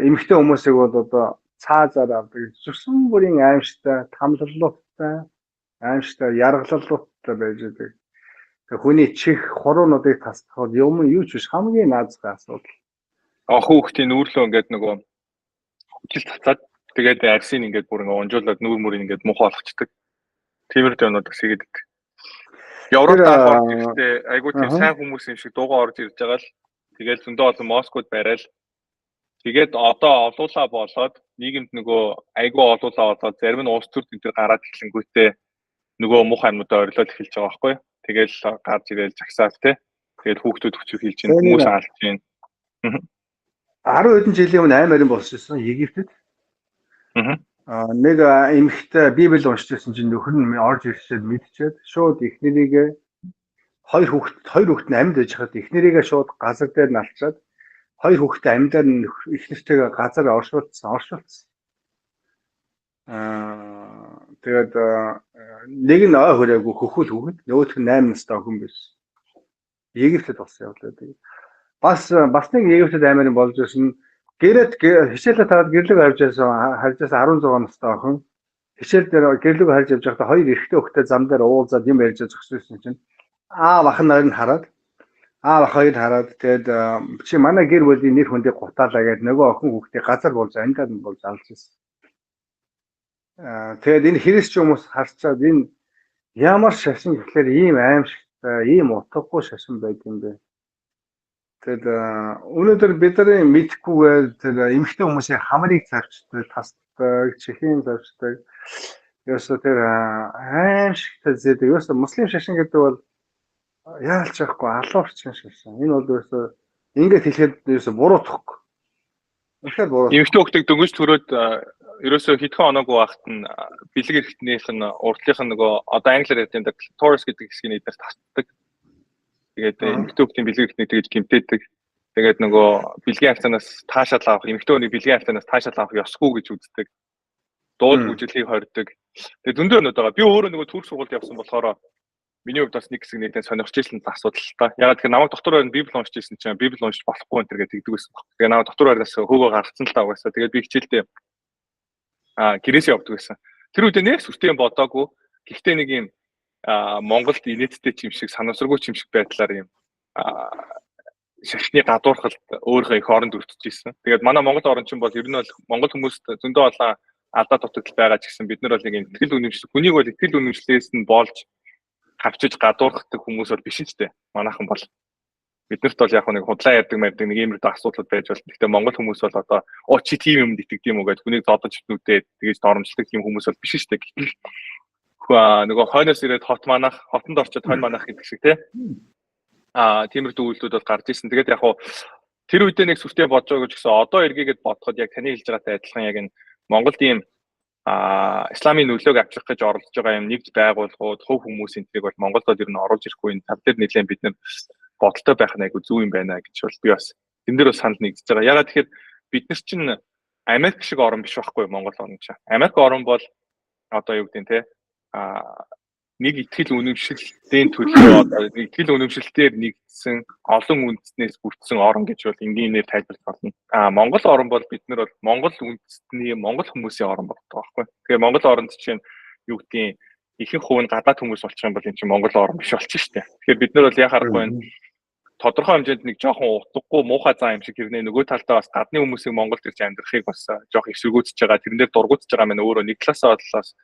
S2: эмэгтэй хүмүүсийг бол одоо цаазаар авдаг. Зүсэн бүрийн аимшигтай, тамлаллуудтай, аимшигтай, яргаллуудтай байж байгаа. Тэр хүний чих хуруунуудыг тасдах юм юу ч биш хамгийн наазгай асуудал.
S1: Хүүхдийн нүүрлөө ингээд нөгөө хөвчл татаад тэгээд арсын ингээд бүр ингээд унжуулаад нүүр мөрийг ингээд муухай болгочдөг. Тиймэрхүү юмнууд бас хийгээд. Европт
S2: Тэр
S1: анх орж ирэхдээ айгүй тийм
S2: аха.
S1: сайн хүмүүс юм шиг дуугаа орж ирж байгаа л тэгэл зөндөө олон Москвад барайл. Тэгээд одоо олуулаа болоод нийгэмд нөгөө айгүй олуулаа болоод зарим нь уус төр тентэр гараад эхлэнгүүтээ нөгөө муухай юмудаа орилоод эхэлж байгаа байхгүй. Тэгэл гарч ирээл жагсаал те. Тэгэл хүүхдүүд өчөг хийж чинь хүмүүс алж чинь.
S2: 10 хэдэн жилийн өмнө аймарын болсон Египтэд. Нэг эмэгтэй Библийг уншиж байсан чинь нөхөр нь орж ирсээр мэдчихээд шууд эхнэрийгээ хоёр хүүхэд нь амьд байж хаад эхнэрийгээ шууд газар дээр нь алчаад хоёр хүүхдээ амьдаар нь эхнэртэйгээ газар оршуулсан. Тэгээд нэг нь ой хөрөөгүй хөхөл хүүхэд, нөгөөх нь 8 настай охин байсан. Египтэд болсон явлаа тэгээд. Бас нэг Египтэд аймарын болж ирсэн гэрээд хичээлээ таваад гэрлэг харж байсан 16 настай охин хичээл дээр гэрлэг харж явж байхдаа хоёр эрэгтэй хүүхдээ зам дээр уулзаад юм ярьж зогссон чинь аав ах нь хараад тэгээд чи манай гэр бүлийн нэр хүндийг гутаалаа гэдэг нөгөө охин хүүхдээ газар болж амьдаад нь болж алж ирсэн. Тэгээд энэ христч хүмүүс харцаад энэ ямар шашин гэхэлэр ийм аимшигтай, ийм утгагүй шашин байд юм бэ. Тэгээд өнөөдөр бидний мэдхгүйгээр тэр эмэгтэй хүмүүсийн хамрыг завчдаг, тасдаг, чихийн завчдаг. Ерөөсөө тэр аимшигтай зэдэг. Ерөөсөө муслим шашин гэдэг бол яалч яахгүй алуурчин шашин. Энэ бол ерөөсөө ингээд хэлэхэд ерөөсөө буруутгахгүй. Үнэхээр буруу.
S1: Эмэгтэй хүүхдийг дөнгөж төрөөд ерөөсөө хэдхэн оноогүй байхад нь бэлэг эрхтнийх нь урдлынх нь нөгөө одоо англиар ярьдаг Taurus гэдэг хэсгийг эдгээр тасдаг. Тэгээд эмэгтэй хүүхдийн бэлэг эрхтнийг тэгж гэмтээдэг. Тэгээд нөгөө бэлгийн хавцаанаас таашаал авах, эмэгтэй хүний бэлгийн хавцаанаас таашаал авах ёсгүй гэж үздэг. Дууд бүжиглийг хордог. Тэгээд зөндөө өнөд байгаа. Би өөрөө нөгөө төрх сургуульд явсан болохоор миний хувьд бас нэг хэсэг нэгэн сонирхож ирсэн асуудал л та. Ягаад гэхээр намайг доктор байранд Библи уншиж ирсэн чинь Библи уншиж болохгүй энэ төр гэдэг байсан баг. Тэгээд намайг доктор байраас хөөгөө гаргацсан л та угаасаа. Тэгээд би хичээлдээ гэрээсээ явдаг байсан. Тэр үедээ нэг сүртэй бодоогүй. Гэхдээ нэг юм Монголд инээдтэй юм шиг санамсаргүй юм шиг байдлаар юм шашны гадуурхалд өөрийнхөө их оронд өртөж ирсэн. Тэгээд манай Монгол орончин бол ер нь бол Монгол хүмүүст зөндөө олон алдаа дутагдал байгаа ч гэсэн бид нар бол нэг юм итгэл үнэмшлэл хүнийг бол итгэл үнэмшлээс нь болж хавчиж гадуурхдаг хүмүүс бол биш ч дээ. Манайхан бол биднэрт бол яг нэг худлаа ярьдаг мэрдэг нэг иймэрхүү асуудлууд байж болно. Гэхдээ Монгол хүмүүс бол одоо чи тийм юмд итгэдэг юм уу гэж хүнийг зодож нүдээ тэгэж доромжлдог тийм хүмүүс бол биш ч дээ. Нөгөө хойноос ирээд хотонд орчод хойно манах гэдэг шиг тиймэрхүү үйлдэлүүд бол гарч ирсэн. Тэгээд яг тэр үедээ нэг сүртэй бодож байгаа гэж гэсэн одоо эргээгээд бодоход яг таны хэлж байгаатай адилхан яг энэ Монголд ийм исламын нөлөөг авчрах гэж оролдож байгаа юм нэгж байгууллагууд хувь хүмүүс энтрийг бол Монголд ер нь оруулж ирэхгүй энэ тав дээр нэлээд бид нар бодолтой байх нь айгүй зөв юм байна гэж бол би бас тэн дээр бас санал нэгдэж байгаа. Ягаад тэгэхээр бид нар чинь Америк шиг орн биш байхгүй Монгол орн чинь. Америк орн бол одоо юу гэдэг нь нэг итгэл үнэмшилтийн төлөө одоо итгэл үнэмшилтээр нэгдсэн олон үндэснээс бүрдсэн орн гэж бол энгийнээр тайлбарлаж болно. Монгол орн бол бид нар бол Монгол үндэстний Монгол хүмүүсийн орн болдог байхгүй. Тэгэхээр Монгол оронд чинь юу гэдгийг ихэнх хувь нь гадаад хүмүүс болчих юм бол энэ чинь Монгол орн биш болчих шүү дээ. Тэгэхээр бид нар бол яхаарахгүй байна. Тодорхой хэмжээнд нэг жоохон утгагүй муухай зан юм шиг хэрнээ нөгөө талдаа бас гадны хүмүүсийг Монголд ирж амьдрахыг бас жоох эсвэргүүцэж байгаа. Тэрнээр дургуутж байгаа маань өөрөө нэг талаасаа бодлоос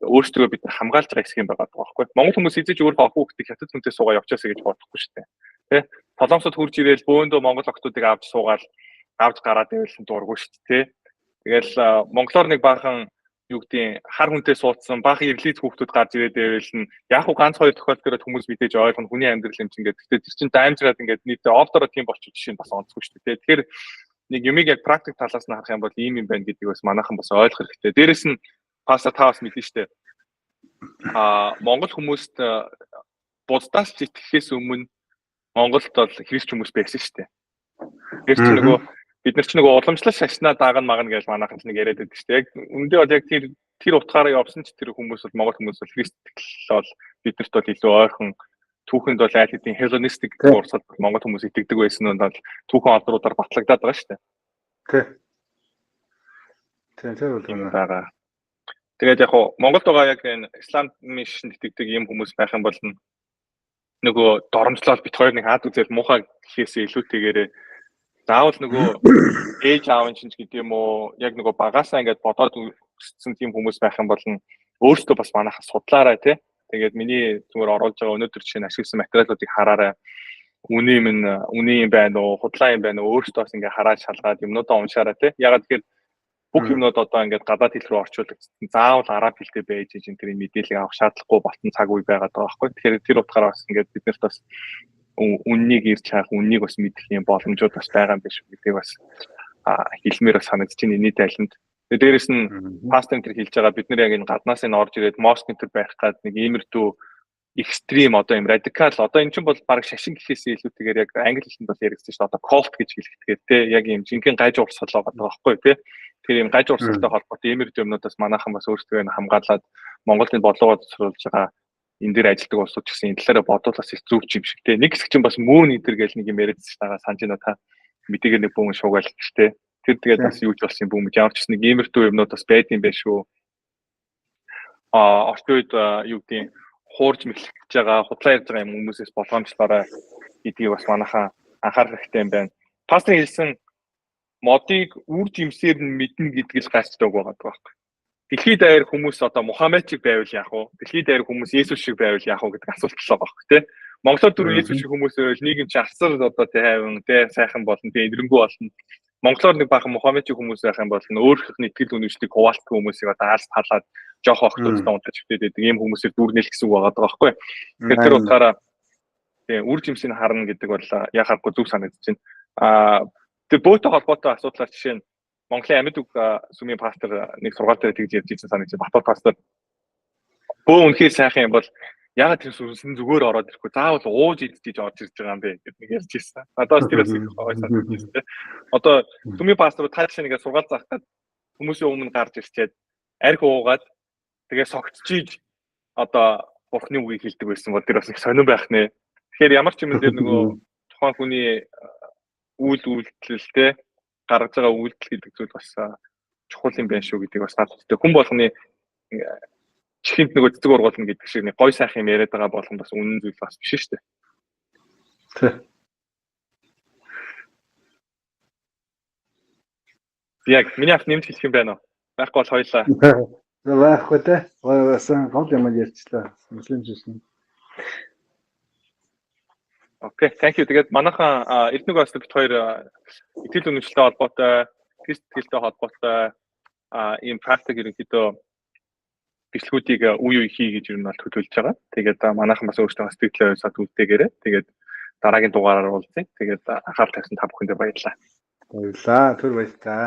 S1: өөрсдөө бид хамгаалж байгаа хэсэг юм байгаа байхгүй. Монгол хүмүүс эзэж өөрөө хоо хүүхдийг хятад хүнтэй суугаа явчаасаа гэж бодохгүй шүү дээ. Тэ? Толомсод хурж ирээл бөөндөө Монгол охтуудыг авч суугаал авч гараад ивэл дургуй шүү дээ. Тэгэл монголоор нэг баахан юу гэдгийг хар хүнтэй суудсан баахан ирлиц хүүхдүүд гарч ирээд ивэл нь яг уу ганц хоёр тохиолдолд хүмүүс мэдээж ойлгоно хүний амьдрал юм чинь гэдэг. Тэгтээ тэр чинь даймжраад ингээд нийтээ овдороо тийм болчих жишээ нь бас онцгүй шүү дээ. Тэгэхээр нэг юмыг яг практик талаас нь харах юм бол ийм юм байна гэдгийг бас манайхан бас ойлгох хэрэгтэй. Дээрэс нь паста таас мэдэн штэ. Монгол хүмүүст буддаас итгэхээс өмнө Монголд бол христч хүмүүс байсан штэ. Тэр чинь нөгөө бид нар ч нөгөө уламжлал шашнаа даагна магна гэж манайхан нэг яриад байдаг шүү дээ. Яг үндэ бол яг тэр утгаараа явсан ч тэр хүмүүс бол Монгол хүмүүс бол христ итгэл бол биднэрт бол илүү ойрхон түүхэнд бол айл хэдийн хелленистик урсгал Монгол хүмүүс итгэдэг байсан нь бол түүхэн алдруудаар батлагдаад байгаа шүү дээ.
S2: Тэр бол
S1: байгаа. Тэгээд яг Монголд байгаа яг энэ исламын шин итгэдэг юм хүмүүс байх юм бол нөгөө доромжлол бит хоёр нэг хаад үзэл муухай гэхээсээ илүүтэйгээрээ заавал нөгөө ээж аав чинь гэдэг юм уу яг нөгөө багаасаа ингээд бодоод өссөн тийм хүмүүс байх юм бол өөртөө бас манайхаа судлаарай тий Тэгээд миний зүгээр оруулж байгаа өнөөдөр жишээ нь ашигласан материалуудыг хараарай. Үний юм байна уу, худлаа юм байна уу, өөртөөс ингээ хараад шалгаад юмнуудаа уншаарай тий. Ягаад тэгэхээр бүх юмнууд одоо ингээд гадаад хэл рүү орчуулагдсан. Заавал араб хэлтэй байж энэ тэрийн мэдээллийг авах шаардлагагүй болтон цаг үе байгаад байгаа байхгүй. Тэгэхээр тэр утгаараа бас ингээд биднэрт бас үннийг ирж хаах, үннийг бас мэдэх юм боломжууд бас байгаа юм биш гэдгийг бас хэлмээр бас санагдаж байна энэний тайланд. Тэгээд дээрэс нь пастор энэ хэлж байгаа бид нэр яг энэ гаднаас энэ орж ирээд моск энэ байх гад нэг иймэрдүү экстрим одоо юм радикал одоо эн чинь бол баг шашин гэхээсээ илүүтэйгээр яг англи хэлэнд бол яригдсан шүү дээ одоо колт гэж хэлэхдээ те яг юм жинхэнэ гаж урсгал байгаа байхгүй те тэр юм гаж урсгалтай холбоотой иймэрдүү юмнуудаас манайхан бас өөрсдөө нь хамгаалаад Монголын бодлогоо зөвшөөрүүлж байгаа энэ дээр ажилладаг улсууд ч гэсэн энэ талаараа бодвол бас их зөв юм шиг те нэг хэсэг чинь бас мөн энэ төр гэл нэг юм яриадсан байгаа санаж байна та мэдээгээр нэг бүхэн шуугаал те тэр тэгээд бас юу ч болсон юм бүүмж ямар ч нэг иймэрдүү юмнууд бас байдсан байх шүү орчин үед юу гэдэг хуурж мэхлэж байгаа худлаа ярьж байгаа юм хүмүүсээс болгоомжлоорой гэдгийг бас манайхан анхаарах хэрэгтэй юм байна. Пастор хэлсэн модыг үр жимсээр нь мэднэ гэдгийг л гайхдаг байгаа байхгүй. Дэлхийд даяар хүмүүс одоо Мухаммед шиг байвал яах вэ? Дэлхийд даяар хүмүүс Есүс шиг байвал яах вэ гэдэг асуулт л байгаа байхгүй тий. Монголоор түр Есүс шиг хүмүүс байвал нийгэм чи асар одоо тий хайван тий сайхан болно тий эдрэнгүү болно. Монголоор нэг баахан Мухаммед шиг хүмүүс байх юм бол өөрөх нэтгэл үнэмшлийг хуваалцах хүмүүсийг одоо алс талаад жоох охтуудтай унтаж хөвтөд байдаг ийм хүмүүсээр дүүрнэл гэсэн үг байгаа байхгүй. Тэгэхээр тэр утгаараа тий үр жимсийг харна гэдэг бол яхахгүй зүг санагдаж байна. Тэр бөөтэй холбоотой асуудлаар жишээ нь Монголын амьд үг сүмийн пастор нэг сургаал дээр тэгж ярьж байсан санагдаж байна. Батбат пастор бөө үнхээр сайхан юм бол ягаад тэр сүнсэн зүгээр ороод ирэхгүй заавал ууж идчихэж орж ирж байгаа юм бэ гэдэг нэг ярьж ирсэн. Надаас тэрээс их гой санагдаж байна. Одоо сүмийн пастор та жишээ нэгээ сургаал заахад хүмүүсийн өмнө гарч ирчээд арх уугаад тэгээ согтчихиж одоо бурхны үгийг хэлдэг байсан бол тэр бас их сонирн байх нэ. Тэгэхээр ямар ч юм дээр нөгөө тухайн хүний үйлдэлтэй гаргаж байгаа үйлдэл гэдэг зүйл бас чухал юм байна шүү гэдгийг бас наадтай. Хүн болгоны чихэнд нөгөө цэцэг ургуулна гэдэг шиг нэг гой сайхан юм яриад байгаа болгон бас үнэн зүйл бас биш шүү дээ.
S2: Тэ.
S1: Яг миний авт нэмж хэлэх юм байна уу? Байхгүй бол хоёлаа.
S2: Байхгүй те. Басан гол юм ярьчлаа. Муслим жишээ.
S1: Окей, thank you. Тэгээд манайхан эрдэнэ бас бит хоёр итгэл үнэмшилтэй холбоотой, Христ итгэлтэй холбоотой ийм практик ерөнхийдөө бичлэгүүдийг үе үе хий гэж ер нь бол төлөвлөж байгаа. Тэгээд манайхан бас өөрсдөө сэтгэлээ сад үлдээгээрээ тэгээд дараагийн дугаараар уулзъя. Тэгээд анхаарал тавьсан та бүхэндээ баярлалаа.
S2: Баярлалаа. Түр баярлалаа.